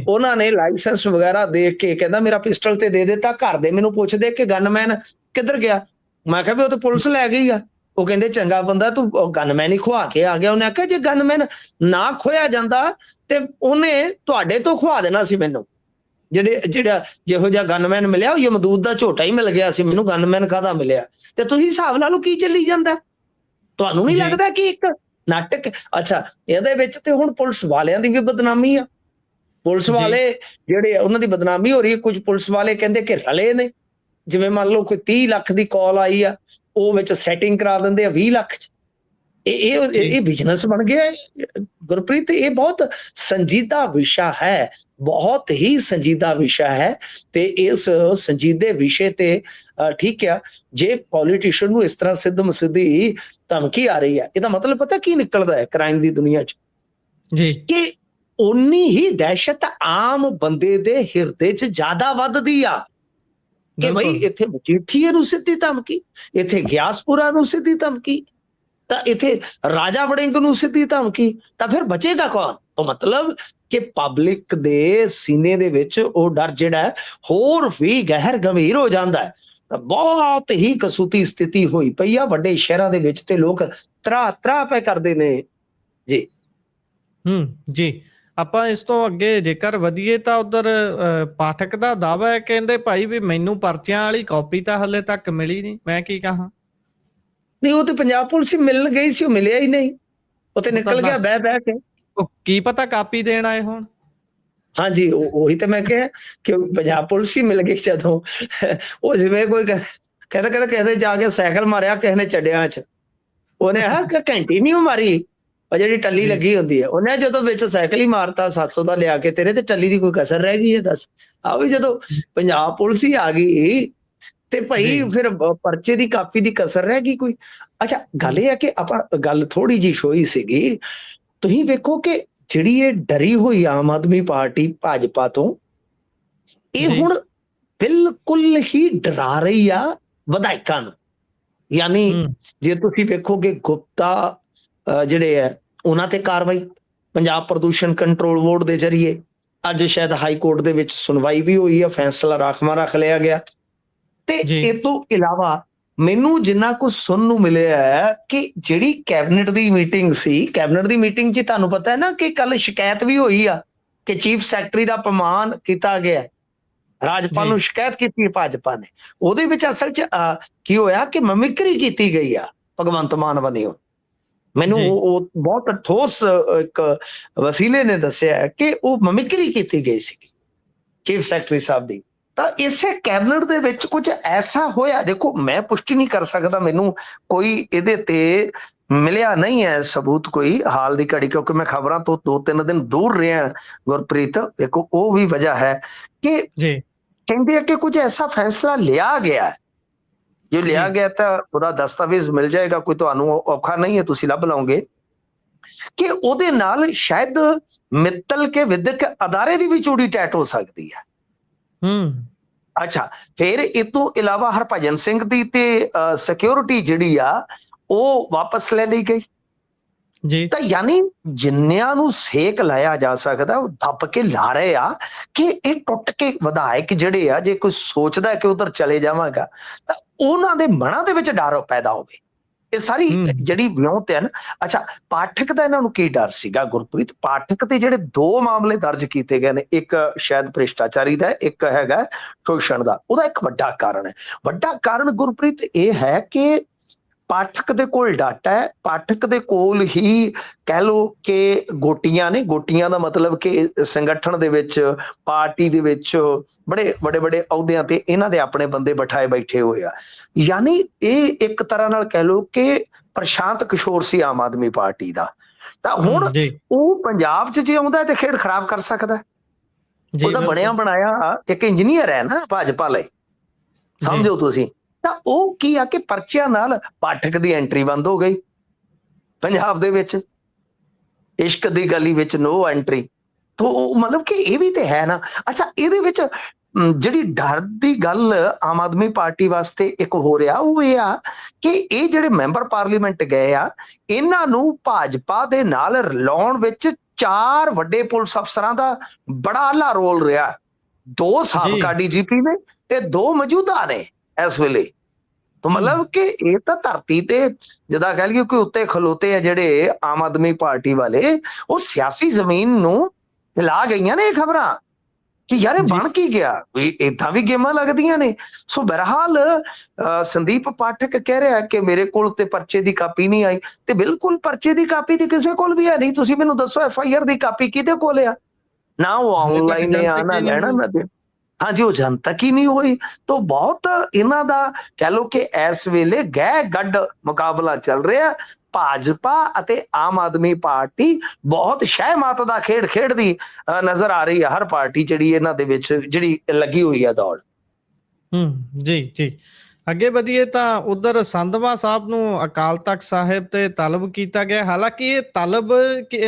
ਉਹਨਾਂ ਨੇ ਲਾਇਸੈਂਸ ਵਗੈਰਾ ਦੇਖ ਕੇ ਕਹਿੰਦਾ ਮੇਰਾ ਪਿਸਟਲ ਤੇ ਦੇ ਦਿੱਤਾ। ਘਰ ਦੇ ਮੈਨੂੰ ਪੁੱਛਦੇ ਕਿ ਗਨਮੈਨ ਕਿੱਧਰ ਗਿਆ, ਮੈਂ ਕਿਹਾ ਵੀ ਉਹ ਤੇ ਪੁਲਿਸ ਲੈ ਗਈ ਆ। ਉਹ ਕਹਿੰਦੇ ਚੰਗਾ ਬੰਦਾ ਤੂੰ ਗਨਮੈਨ ਹੀ ਖਵਾ ਕੇ ਆ ਗਿਆ। ਉਹਨੇ ਆਖਿਆ ਜੇ ਗਨਮੈਨ ਨਾ ਖੋਇਆ ਜਾਂਦਾ ਤੇ ਉਹਨੇ ਤੁਹਾਡੇ ਤੋਂ ਖਵਾ ਦੇਣਾ ਸੀ ਮੈਨੂੰ। ਜਿਹੜਾ ਜਿਹੋ ਜਿਹਾ ਗਨਮੈਨ ਮਿਲਿਆ ਉਹ ਯਮਦੂਦ ਦਾ ਝੋਟਾ ਹੀ ਮਿਲ ਗਿਆ ਸੀ ਮੈਨੂੰ, ਗਨਮੈਨ ਕਾਹਦਾ ਮਿਲਿਆ। ਤੇ ਤੁਸੀਂ ਹਿਸਾਬ ਲਾ ਲਓ ਕੀ ਚੱਲੀ ਜਾਂਦਾ। ਤੁਹਾਨੂੰ ਨਹੀਂ ਲੱਗਦਾ ਕਿ ਇੱਕ ਨਾਟਕ? ਅੱਛਾ, ਇਹਦੇ ਵਿੱਚ ਤੇ ਹੁਣ ਪੁਲਿਸ ਵਾਲਿਆਂ ਦੀ ਵੀ ਬਦਨਾਮੀ ਆ। ਪੁਲਿਸ ਵਾਲੇ ਜਿਹੜੇ ਉਹਨਾਂ ਦੀ ਬਦਨਾਮੀ ਹੋ ਰਹੀ ਹੈ। ਕੁਝ ਪੁਲਿਸ ਵਾਲੇ ਕਹਿੰਦੇ ਕਿ ਰਲੇ ਨੇ, ਜਿਵੇਂ ਮੰਨ ਲਓ ਕੋਈ 30 ਲੱਖ ਦੀ ਕਾਲ ਆਈ ਆ, ਉਹ ਵਿੱਚ ਸੈਟਿੰਗ ਕਰਾ ਦਿੰਦੇ ਆ 20 ਲੱਖ ਚ। ਇਹ ਬਿਜ਼ਨਸ ਬਣ ਗਿਆ ਗੁਰਪ੍ਰੀਤ। ਇਹ ਬਹੁਤ ਸੰਜੀਦਾ ਵਿਸ਼ਾ ਹੈ, ਬਹੁਤ ਹੀ ਸੰਜੀਦਾ ਵਿਸ਼ਾ ਹੈ। ਤੇ ਇਸ ਸੰਜੀਦੇ ਵਿਸ਼ੇ ਤੇ ਠੀਕ ਆ, ਜੇ ਪੋਲੀਟੀਸ਼ੀਅਨ ਨੂੰ ਇਸ ਤਰ੍ਹਾਂ ਸਿੱਧਮ ਸਿੱਧੀ ਧਮਕੀ ਆ ਰਹੀ ਹੈ, ਇਹਦਾ ਮਤਲਬ ਪਤਾ ਕੀ ਨਿਕਲਦਾ ਹੈ ਕ੍ਰਾਈਮ ਦੀ ਦੁਨੀਆ ਚ? ਕਿ ਉਨੀ ਹੀ ਦਹਿਸ਼ਤ ਆਮ ਬੰਦੇ ਦੇ ਹਿਰਦੇ ਚ ਜ਼ਿਆਦਾ ਵੱਧਦੀ ਆ ਕਿ ਬਈ ਇੱਥੇ ਮਜੀਠੀਏ ਨੂੰ ਸਿੱਧੀ ਧਮਕੀ, ਇੱਥੇ ਗਿਆਸਪੁਰਾ ਨੂੰ ਸਿੱਧੀ ਧਮਕੀ, ਤਾਂ ਇੱਥੇ ਰਾਜਾ ਵੜਿੰਗ ਨੂੰ ਸਿੱਧੀ ਧਮਕੀ, ਤਾਂ ਫਿਰ ਬਚੇਗਾ ਕੌਣ? ਤਾਂ ਮਤਲਬ ਕਿ ਪਬਲਿਕ ਦੇ ਸੀਨੇ ਦੇ ਵਿੱਚ ਉਹ ਡਰ ਜਿਹੜਾ ਹੋਰ ਵੀ ਗਹਿਰ ਗੰਭੀਰ ਹੋ ਜਾਂਦਾ ਹੈ। ਤਾਂ ਬਹੁਤ ਹੀ ਕਸੂਤੀ ਸਥਿਤੀ ਹੋਈ ਪਈ ਆ ਵੱਡੇ ਸ਼ਹਿਰਾਂ ਦੇ ਵਿੱਚ ਤੇ ਲੋਕ ਤਰਾ ਪੈ ਕਰਦੇ ਨੇ ਜੀ। ਜੀ ਆਪਾਂ ਇਸ ਤੋਂ ਅੱਗੇ ਜੇਕਰ ਵਧੀਏ ਤਾਂ ਉਧਰ ਪਾਠਕ ਦਾ ਦਾਅਵਾ ਹੈ, ਕਹਿੰਦੇ ਭਾਈ ਵੀ ਮੈਨੂੰ ਪਰਚਿਆਂ ਵਾਲੀ ਕਾਪੀ ਤਾਂ ਹਲੇ ਤੱਕ ਮਿਲੀ ਨਹੀਂ। ਮੈਂ ਕੀ ਕਹਾਂ? ਨਹੀਂ, ਉਹ ਤੇ ਪੰਜਾਬ ਪੁਲਿਸ ਮਿਲਣ ਗਈ ਸੀ, ਉਹ ਮਿਲਿਆ ਹੀ ਨਹੀਂ, ਉਹ ਤੇ ਨਿਕਲ ਗਿਆ ਬਹਿ ਕੇ। ਉਹ ਕੀ ਪਤਾ ਕਾਪੀ ਦੇਣ ਆਏ ਹੋਣ। ਹਾਂਜੀ, ਉਹੀ ਤੇ ਮੈਂ ਕਿਹਾ ਕਿ ਪੰਜਾਬ ਪੁਲਿਸ ਹੀ ਮਿਲ ਗਈ ਜਦੋਂ। ਉਹ ਜਿਵੇਂ ਕੋਈ ਕਹਿੰਦਾ ਕਿਸੇ ਜਾ ਕੇ ਸਾਈਕਲ ਮਾਰਿਆ ਕਿਸੇ ਨੇ ਚੱਡਿਆਂ ਚ, ਉਹਨੇ ਘੰਟੀ ਨਹੀਂ ਮਾਰੀ, ਉਹ ਜਿਹੜੀ ਟੱਲੀ ਲੱਗੀ ਹੁੰਦੀ ਹੈ, ਉਹਨੇ ਜਦੋਂ ਵਿੱਚ ਸਾਈਕਲ ਹੀ ਮਾਰਤਾ 700 ਦਾ ਲਿਆ ਕੇ, ਤੇਰੇ ਤੇ ਟੱਲੀ ਦੀ ਕੋਈ ਕਸਰ ਰਹਿ ਗਈ ਹੈ ਦੱਸ? ਆਹ ਵੀ ਜਦੋਂ ਪੰਜਾਬ ਪੁਲਿਸ ਹੀ ਆ ਗਈ ਤੇ ਭਾਈ ਫਿਰ ਪਰਚੇ ਦੀ ਕਾਪੀ ਦੀ ਕਸਰ ਰਹਿ ਗਈ ਕੋਈ? ਅੱਛਾ, ਗੱਲ ਇਹ ਹੈ ਕਿ ਆਪਾਂ ਗੱਲ ਥੋੜੀ ਜਿਹੀ ਸ਼ੋਈ ਸੀਗੀ। ਤੁਸੀਂ ਵੇਖੋ ਕਿ ਜਿਹੜੀ ਇਹ ਡਰੀ ਹੋਈ ਆਮ ਆਦਮੀ ਪਾਰਟੀ ਭਾਜਪਾ ਤੋਂ, ਇਹ ਹੁਣ ਬਿਲਕੁਲ ਹੀ ਡਰਾ ਰਹੀ ਆ ਵਿਧਾਇਕਾਂ ਨੂੰ। ਯਾਨੀ ਜੇ ਤੁਸੀਂ ਵੇਖੋਗੇ ਗੁਪਤਾ ਜਿਹੜੇ ਹੈ ਉਹਨਾਂ ਤੇ ਕਾਰਵਾਈ ਪੰਜਾਬ ਪ੍ਰਦੂਸ਼ਣ ਕੰਟਰੋਲ ਬੋਰਡ ਦੇ ਜ਼ਰੀਏ ਅੱਜ ਸ਼ਾਇਦ ਹਾਈ ਕੋਰਟ ਦੇ ਵਿੱਚ ਸੁਣਵਾਈ ਵੀ ਹੋਈ ਆ, ਫੈਸਲਾ ਰਾਖਵਾਂ ਰੱਖ ਲਿਆ ਗਿਆ। ਤੇ ਇਹ ਤੋਂ ਇਲਾਵਾ ਮੈਨੂੰ ਜਿੰਨਾ ਕੁਝ ਸੁਣਨ ਨੂੰ ਮਿਲਿਆ ਹੈ ਕਿ ਜਿਹੜੀ ਕੈਬਨਿਟ ਦੀ ਮੀਟਿੰਗ ਸੀ, ਕੈਬਨਿਟ ਦੀ ਮੀਟਿੰਗ 'ਚ ਤੁਹਾਨੂੰ ਪਤਾ ਹੈ ਨਾ ਕਿ ਕੱਲ ਸ਼ਿਕਾਇਤ ਵੀ ਹੋਈ ਆ ਕਿ ਚੀਫ ਸੈਕਟਰੀ ਦਾ ਅਪਮਾਨ ਕੀਤਾ ਗਿਆ, ਰਾਜਪਾਲ ਨੂੰ ਸ਼ਿਕਾਇਤ ਕੀਤੀ ਭਾਜਪਾ ਨੇ। ਉਹਦੇ ਵਿੱਚ ਅਸਲ 'ਚ ਕੀ ਹੋਇਆ ਕਿ ਮਮਿਕਰੀ ਕੀਤੀ ਗਈ ਆ ਭਗਵੰਤ ਮਾਨ ਵੱਲੋਂ। ਮੈਨੂੰ ਉਹ ਬਹੁਤ ਠੋਸ ਇੱਕ ਵਸੀਲੇ ਨੇ ਦੱਸਿਆ ਕਿ ਉਹ ਮਮਿਕਰੀ ਕੀਤੀ ਗਈ ਸੀ ਚੀਫ ਸੈਕਟਰੀ ਸਾਹਿਬ ਦੀ। ਤਾਂ ਇਸੇ ਕੈਬਨਿਟ ਦੇ ਵਿੱਚ ਕੁਝ ਐਸਾ ਹੋਇਆ, ਦੇਖੋ ਮੈਂ ਪੁਸ਼ਟੀ ਨਹੀਂ ਕਰ ਸਕਦਾ, ਮੈਨੂੰ ਕੋਈ ਇਹਦੇ ਤੇ ਮਿਲਿਆ ਨਹੀਂ ਹੈ ਸਬੂਤ ਕੋਈ ਹਾਲ ਦੀ ਘੜੀ, ਕਿਉਂਕਿ ਮੈਂ ਖਬਰਾਂ ਤੋਂ 2-3 ਦਿਨ ਦੂਰ ਰਿਹਾ ਗੁਰਪ੍ਰੀਤ। ਦੇਖੋ ਉਹ ਵੀ ਵਜ੍ਹਾ ਹੈ ਕਿ ਕਹਿੰਦੇ ਆ ਕਿ ਕੁਝ ਐਸਾ ਫੈਸਲਾ ਲਿਆ ਗਿਆ ਹੈ, ਜੋ ਲਿਆ ਗਿਆ ਤਾਂ ਪੂਰਾ ਦਸਤਾਵੇਜ਼ ਮਿਲ ਜਾਏਗਾ, ਕੋਈ ਤੁਹਾਨੂੰ ਔਖਾ ਨਹੀਂ ਹੈ, ਤੁਸੀਂ ਲੱਭ ਲਓਗੇ ਕਿ ਉਹਦੇ ਨਾਲ ਸ਼ਾਇਦ ਮਿੱਤਲ ਕੇ ਵਿਦਿਅਕ ਅਦਾਰੇ ਦੀ ਵੀ ਚੂੜੀ ਟੈਟ ਹੋ ਸਕਦੀ ਹੈ। ਅੱਛਾ, ਫਿਰ ਇਹ ਤੋਂ ਇਲਾਵਾ ਹਰਭਜਨ ਸਿੰਘ ਦੀ ਤੇ ਸਿਕਿਉਰਿਟੀ ਜਿਹੜੀ ਆ ਉਹ ਵਾਪਸ ਲੈ ਲਈ ਗਈ। ਜੀ ਤਾਂ ਯਾਨੀ ਜਿੰਨਿਆਂ ਨੂੰ ਸੇਕ ਲਾਇਆ ਜਾ ਸਕਦਾ ਉਹ ਦੱਬ ਕੇ ਲਾ ਰਹੇ ਆ ਕਿ ਇਹ ਟੁੱਟ ਕੇ ਵਿਧਾਇਕ ਜਿਹੜੇ ਆ, ਜੇ ਕੋਈ ਸੋਚਦਾ ਕਿ ਉਧਰ ਚਲੇ ਜਾਵਾਂਗਾ ਤਾਂ ਉਹਨਾਂ ਦੇ ਮਨਾਂ ਦੇ ਵਿੱਚ ਡਰ ਪੈਦਾ ਹੋਵੇ। ਇਹ ਸਾਰੀ ਹੂੰ ਜਿਹੜੀ ਵਿਉਂਤ ਹੈ ਨਾ। ਅੱਛਾ, ਪਾਠਕ ਦਾ ਇਹਨਾਂ ਨੂੰ ਕੀ ਡਰ ਸੀਗਾ ਗੁਰਪ੍ਰੀਤ? ਪਾਠਕ ਤੇ ਜਿਹੜੇ ਦੋ ਮਾਮਲੇ ਦਰਜ ਕੀਤੇ ਗਏ ਨੇ, ਇੱਕ ਸ਼ਾਇਦ ਭ੍ਰਿਸ਼ਟਾਚਾਰੀ ਦਾ, ਇੱਕ ਹੈਗਾ ਸ਼ੋਸ਼ਣ ਦਾ। ਉਹਦਾ ਇੱਕ ਵੱਡਾ ਕਾਰਨ ਹੈ, ਵੱਡਾ ਕਾਰਨ ਗੁਰਪ੍ਰੀਤ ਇਹ ਹੈ ਕਿ ਪਾਠਕ ਦੇ ਕੋਲ ਡਾਟਾ ਹੈ, ਪਾਠਕ ਦੇ ਕੋਲ ਹੀ ਕਹਿ ਲੋ ਕਿ ਗੋਟੀਆਂ ਨੇ। ਗੋਟੀਆਂ ਦਾ ਮਤਲਬ ਕਿ ਸੰਗਠਨ ਦੇ ਵਿੱਚ, ਪਾਰਟੀ ਦੇ ਵਿੱਚ ਬੜੇ ਵੱਡੇ ਵੱਡੇ ਅਹੁਦਿਆਂ ਤੇ ਇਹਨਾਂ ਦੇ ਆਪਣੇ ਬੰਦੇ ਬਿਠਾਏ ਬੈਠੇ ਹੋਏ ਆ। ਯਾਨੀ ਇਹ ਇੱਕ ਤਰ੍ਹਾਂ ਨਾਲ ਕਹਿ ਲੋ ਕਿ ਪ੍ਰਸ਼ਾਂਤ ਕਿਸ਼ੋਰ ਸੀ ਆਮ ਆਦਮੀ ਪਾਰਟੀ ਦਾ, ਤਾਂ ਹੁਣ ਜੀ ਉਹ ਪੰਜਾਬ 'ਚ ਜੇ ਆਉਂਦਾ ਤੇ ਖੇਡ ਖਰਾਬ ਕਰ ਸਕਦਾ। ਜੀ ਉਹਦਾ ਬਣਿਆ ਬਿਲਕੁਲ ਬਣਾਇਆ ਇੱਕ ਇੰਜੀਨੀਅਰ ਹੈ ਨਾ ਭਾਜਪਾ ਲਈ, ਜੀ ਸਮਝੋ ਤੁਸੀਂ। ਤਾਂ ਉਹ ਕੀ ਆ ਕਿ ਪਰਚਿਆਂ ਨਾਲ ਪਾਠਕ ਦੀ ਐਂਟਰੀ ਬੰਦ ਹੋ ਗਈ ਪੰਜਾਬ ਦੇ ਵਿੱਚ, ਇਸ਼ਕ ਦੀ ਗਲੀ ਵਿੱਚ ਨੋ ਐਂਟਰੀ। ਤਾਂ ਉਹ ਮਤਲਬ ਕਿ ਇਹ ਵੀ ਤੇ ਹੈ ਨਾ। ਅੱਛਾ, ਇਹਦੇ ਵਿੱਚ ਜਿਹੜੀ ਡਰ ਦੀ ਗੱਲ ਆਮ ਆਦਮੀ ਪਾਰਟੀ ਵਾਸਤੇ ਇੱਕ ਹੋ ਰਿਹਾ ਉਹ ਇਹ ਆ ਕਿ ਇਹ ਜਿਹੜੇ ਮੈਂਬਰ ਪਾਰਲੀਮੈਂਟ ਗਏ ਆ, ਇਹਨਾਂ ਨੂੰ ਭਾਜਪਾ ਦੇ ਨਾਲ ਰਲਾਉਣ ਵਿੱਚ 4 ਵੱਡੇ ਪੁਲਿਸ ਅਫਸਰਾਂ ਦਾ ਬੜਾ ਆਲਾ ਰੋਲ ਰਿਹਾ। 2 ਸਾਬਕਾ ਡੀਜੀਪੀ ਨੇ ਤੇ 2 ਮੌਜੂਦਾ ਨੇ ਇਸ ਵੇਲੇ। ਤਾਂ ਮਤਲਬ ਕਿ ਇਹ ਤਾਂ ਧਰਤੀ ਤੇ ਜਿੱਦਾਂ ਕਹਿ ਲਈਏ ਕਿ ਉੱਤੇ ਖਲੋਤੇ ਆ ਜਿਹੜੇ ਆਮ ਆਦਮੀ ਪਾਰਟੀ ਵਾਲੇ, ਉਹ ਸਿਆਸੀ ਜ਼ਮੀਨ ਨੂੰ ਹਿਲਾ ਗਈਆਂ ਨੇ ਇਹ ਖਬਰਾਂ ਕਿ ਯਾਰ ਇਹ ਬਣ ਕੀ ਗਿਆ। ਵੀ ਏਦਾਂ ਵੀ ਗੇਮਾਂ ਲੱਗਦੀਆਂ ਨੇ। ਸੋ ਬਹਰਹਾਲ ਸੰਦੀਪ ਪਾਠਕ ਕਹਿ ਰਿਹਾ ਕਿ ਮੇਰੇ ਕੋਲ ਤੇ ਪਰਚੇ ਦੀ ਕਾਪੀ ਨਹੀਂ ਆਈ, ਤੇ ਬਿਲਕੁਲ ਪਰਚੇ ਦੀ ਕਾਪੀ ਤੇ ਕਿਸੇ ਕੋਲ ਵੀ ਹੈ ਨਹੀਂ। ਤੁਸੀਂ ਮੈਨੂੰ ਦੱਸੋ FIR ਦੀ ਕਾਪੀ ਕਿਹਦੇ ਕੋਲ ਆ? ਨਾ ਉਹ ਆਨਲਾਈਨ ਆ, ਨਾ ਲੈਣਾ ਨਾ ਦੇ। ਹਾਂਜੀ, ਉਹ ਜਨਤਕ ਹੀ ਨਹੀਂ ਹੋਈ। ਤਾਂ ਬਹੁਤ ਇਹਨਾਂ ਦਾ ਕਹਿ ਲੋ ਕਿ ਇਸ ਵੇਲੇ ਗਹਿ ਗੱਡ ਮੁਕਾਬਲਾ ਚੱਲ ਰਿਹਾ। ਭਾਜਪਾ ਅਤੇ ਆਮ ਆਦਮੀ ਪਾਰਟੀ ਬਹੁਤ ਸ਼ਹਿਮਾਤ ਦਾ ਖੇਡ ਖੇਡਦੀ ਨਜ਼ਰ ਆ ਰਹੀ ਹੈ। ਹਰ ਪਾਰਟੀ ਜਿਹੜੀ ਇਹਨਾਂ ਦੇ ਵਿੱਚ ਜਿਹੜੀ ਲੱਗੀ ਹੋਈ ਹੈ ਦੌੜ। ਜੀ ਜੀ ਅੱਗੇ ਵਧੀਏ ਤਾਂ ਉਧਰ ਸੰਧਵਾ ਸਾਹਿਬ ਨੂੰ ਅਕਾਲ ਤਖਤ ਸਾਹਿਬ ਤੇ ਤਲਬ ਕੀਤਾ ਗਿਆ। ਹਾਲਾਂਕਿ ਇਹ ਤਲਬ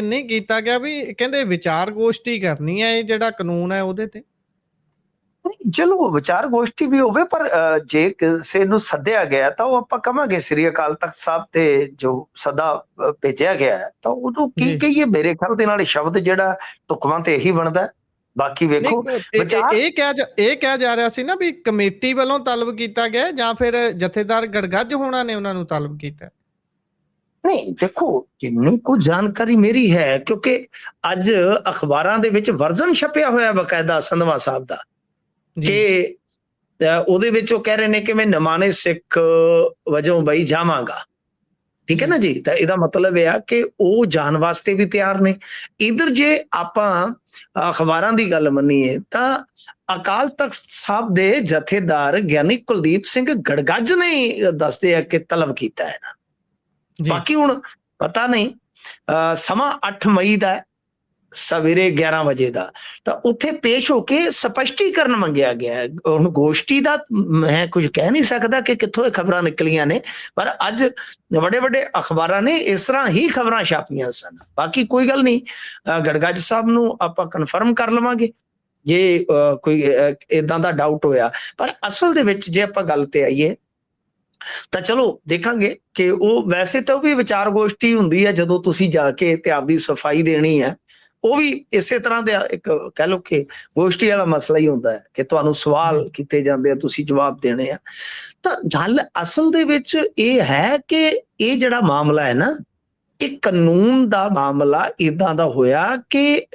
ਨਹੀਂ ਕੀਤਾ ਗਿਆ, ਵੀ ਕਹਿੰਦੇ ਵਿਚਾਰ ਗੋਸ਼ਟੀ ਕਰਨੀ ਹੈ ਇਹ ਜਿਹੜਾ ਕਾਨੂੰਨ ਹੈ ਉਹਦੇ ਤੇ। ਚਲੋ ਵਿਚਾਰ ਗੋਸ਼ਟੀ ਵੀ ਹੋਵੇ, ਪਰ ਜੇ ਕਿਸੇ ਨੂੰ ਸੱਦਿਆ ਗਿਆ ਤਾਂ ਉਹ ਆਪਾਂ ਕਵਾਂਗੇ ਸ੍ਰੀ ਅਕਾਲ ਤਖਤ ਸਾਹਿਬ ਤੇ ਜੋ ਸਦਾ ਭੇਜਿਆ ਗਿਆ ਤਾਂ ਉਹਨੂੰ ਕੀ ਕਹੀਏ। ਮੇਰੇ ਖਿਆਲ ਦੇ ਨਾਲ ਸ਼ਬਦ ਜਿਹੜਾ ਢੁਕਵਾਂ ਤੇ ਇਹੀ ਬਣਦਾ। ਬਾਕੀ ਵੇਖੋ ਇਹ ਕਿਹਾ ਜਾ ਰਿਹਾ ਸੀ ਨਾ ਵੀ ਕਮੇਟੀ ਵੱਲੋਂ ਤਲਬ ਕੀਤਾ ਗਿਆ ਜਾਂ ਫਿਰ ਜਥੇਦਾਰ ਗੜਗੱਜ ਹੋਣਾ ਨੇ ਉਹਨਾਂ ਨੂੰ ਤਲਬ ਕੀਤਾ। ਨਹੀਂ ਦੇਖੋ, ਜਿੰਨੀ ਕੁ ਜਾਣਕਾਰੀ ਮੇਰੀ ਹੈ, ਕਿਉਂਕਿ ਅੱਜ ਅਖਬਾਰਾਂ ਦੇ ਵਿੱਚ ਵਰਜ਼ਨ ਛਪਿਆ ਹੋਇਆ ਬਕਾਇਦਾ ਸੰਧਵਾ ਸਾਹਿਬ ਦਾ ਕਿ ਉਹਦੇ ਵਿੱਚ ਉਹ ਕਹਿ ਰਹੇ ਨੇ ਕਿ ਮੈਂ ਨਮਾਨੇ ਸਿੱਖ ਵਜੋਂ ਬਈ ਜਾਵਾਂਗਾ। ਠੀਕ ਹੈ ਨਾ ਜੀ। ਤਾਂ ਇਹਦਾ ਮਤਲਬ ਇਹ ਆ ਕਿ ਉਹ ਜਾਣ ਵਾਸਤੇ ਵੀ ਤਿਆਰ ਨੇ। ਇਧਰ ਜੇ ਆਪਾਂ ਅਖਬਾਰਾਂ ਦੀ ਗੱਲ ਮੰਨੀਏ ਤਾਂ ਅਕਾਲ ਤਖਤ ਸਾਹਿਬ ਦੇ ਜਥੇਦਾਰ ਗਿਆਨੀ ਕੁਲਦੀਪ ਸਿੰਘ ਗੜਗੱਜ ਨੇ ਦੱਸਦੇ ਆ ਕਿ ਤਲਬ ਕੀਤਾ ਹੈ ਨਾ। ਬਾਕੀ ਹੁਣ ਪਤਾ ਨਹੀਂ। ਸਮਾਂ 8 ਮਈ ਦਾ ਸਵੇਰੇ 11 ਵਜੇ ਦਾ, ਤਾਂ ਉੱਥੇ ਪੇਸ਼ ਹੋ ਕੇ ਸਪਸ਼ਟੀਕਰਨ ਮੰਗਿਆ ਗਿਆ। ਹੁਣ ਗੋਸ਼ਟੀ ਦਾ ਮੈਂ ਕੁਝ ਕਹਿ ਨਹੀਂ ਸਕਦਾ ਕਿ ਕਿੱਥੋਂ ਇਹ ਖਬਰਾਂ ਨਿਕਲੀਆਂ ਨੇ, ਪਰ ਅੱਜ ਵੱਡੇ ਵੱਡੇ ਅਖਬਾਰਾਂ ਨੇ ਇਸ ਤਰ੍ਹਾਂ ਹੀ ਖਬਰਾਂ ਛਾਪੀਆਂ ਸਨ। ਬਾਕੀ ਕੋਈ ਗੱਲ ਨਹੀਂ, ਗੜਗੱਜ ਸਾਹਿਬ ਨੂੰ ਆਪਾਂ ਕਨਫਰਮ ਕਰ ਲਵਾਂਗੇ ਜੇ ਕੋਈ ਏਦਾਂ ਦਾ ਡਾਊਟ ਹੋਇਆ। ਪਰ ਅਸਲ ਦੇ ਵਿੱਚ ਜੇ ਆਪਾਂ ਗੱਲ ਤੇ ਆਈਏ ਤਾਂ ਚਲੋ ਦੇਖਾਂਗੇ ਕਿ ਉਹ ਵੈਸੇ ਤਾਂ ਉਹ ਵੀ ਵਿਚਾਰ ਗੋਸ਼ਟੀ ਹੁੰਦੀ ਹੈ ਜਦੋਂ ਤੁਸੀਂ ਜਾ ਕੇ ਤੇ ਆਪਦੀ ਸਫਾਈ ਦੇਣੀ ਹੈ। ਉਹ ਵੀ ਇਸੇ ਤਰ੍ਹਾਂ ਦਾ ਇੱਕ ਕਹਿ ਲਓ ਕਿ ਗੋਸ਼ਟੀ ਵਾਲਾ ਮਸਲਾ ਹੀ ਹੁੰਦਾ ਹੈ ਕਿ ਤੁਹਾਨੂੰ ਸਵਾਲ ਕੀਤੇ ਜਾਂਦੇ ਆ, ਤੁਸੀਂ ਜਵਾਬ ਦੇਣੇ ਆ। ਤਾਂ ਗੱਲ ਅਸਲ ਦੇ ਵਿੱਚ ਇਹ ਹੈ ਕਿ ਇਹ ਜਿਹੜਾ ਮਾਮਲਾ ਹੈ ਨਾ, ਇਹ ਕਾਨੂੰਨ ਦਾ ਮਾਮਲਾ ਇਦਾਂ ਦਾ ਹੋਇਆ ਕਿ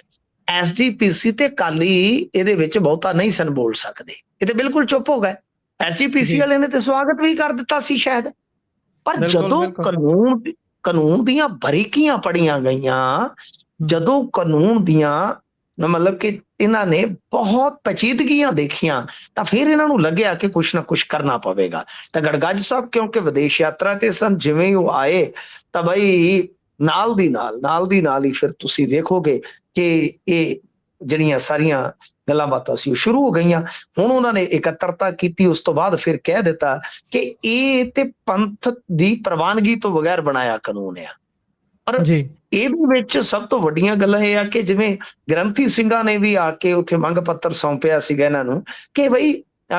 SGPC ਤੇ ਅਕਾਲੀ ਇਹਦੇ ਵਿੱਚ ਬਹੁਤਾ ਨਹੀਂ ਸਨ ਬੋਲ ਸਕਦੇ। ਇਹ ਤੇ ਬਿਲਕੁਲ ਚੁੱਪ ਹੋ ਗਏ। SGPC ਵਾਲੇ ਨੇ ਤੇ ਸਵਾਗਤ ਵੀ ਕਰ ਦਿੱਤਾ ਸੀ ਸ਼ਾਇਦ, ਪਰ ਜਦੋਂ ਕਾਨੂੰਨ ਦੀਆਂ ਬਰੀਕੀਆਂ ਪੜੀਆਂ ਗਈਆਂ, ਜਦੋਂ ਕਾਨੂੰਨ ਦੀਆਂ ਮਤਲਬ ਕਿ ਇਹਨਾਂ ਨੇ ਬਹੁਤ ਪੇਚੀਦਗੀਆਂ ਦੇਖੀਆਂ, ਤਾਂ ਫਿਰ ਇਹਨਾਂ ਨੂੰ ਲੱਗਿਆ ਕਿ ਕੁਛ ਨਾ ਕੁਛ ਕਰਨਾ ਪਵੇਗਾ। ਤਾਂ ਗੜਗੱਜ ਸਾਹਿਬ ਕਿਉਂਕਿ ਵਿਦੇਸ਼ ਯਾਤਰਾ ਤੇ ਸਨ, ਜਿਵੇਂ ਹੀ ਉਹ ਆਏ ਤਾਂ ਬਈ ਨਾਲ ਦੀ ਨਾਲ ਹੀ ਫਿਰ ਤੁਸੀਂ ਵੇਖੋਗੇ ਕਿ ਇਹ ਜਿਹੜੀਆਂ ਸਾਰੀਆਂ ਗੱਲਾਂ ਬਾਤਾਂ ਸੀ ਉਹ ਸ਼ੁਰੂ ਹੋ ਗਈਆਂ। ਹੁਣ ਉਹਨਾਂ ਨੇ ਇਕੱਤਰਤਾ ਕੀਤੀ, ਉਸ ਤੋਂ ਬਾਅਦ ਫਿਰ ਕਹਿ ਦਿੱਤਾ ਕਿ ਇਹ ਤੇ ਪੰਥ ਦੀ ਪ੍ਰਵਾਨਗੀ ਤੋਂ ਬਗੈਰ ਬਣਾਇਆ ਕਾਨੂੰਨ ਆ। ਪਰ ਇਹਦੇ ਵਿੱਚ ਸਭ ਤੋਂ ਵੱਡੀਆਂ ਗੱਲਾਂ ਇਹ ਆ ਕਿ ਜਿਵੇਂ ਗ੍ਰੰਥੀ ਸਿੰਘਾਂ ਨੇ ਵੀ ਆ ਕੇ ਉੱਥੇ ਮੰਗ ਪੱਤਰ ਸੌਂਪਿਆ ਸੀਗਾ ਇਹਨਾਂ ਨੂੰ ਕਿ ਬਈ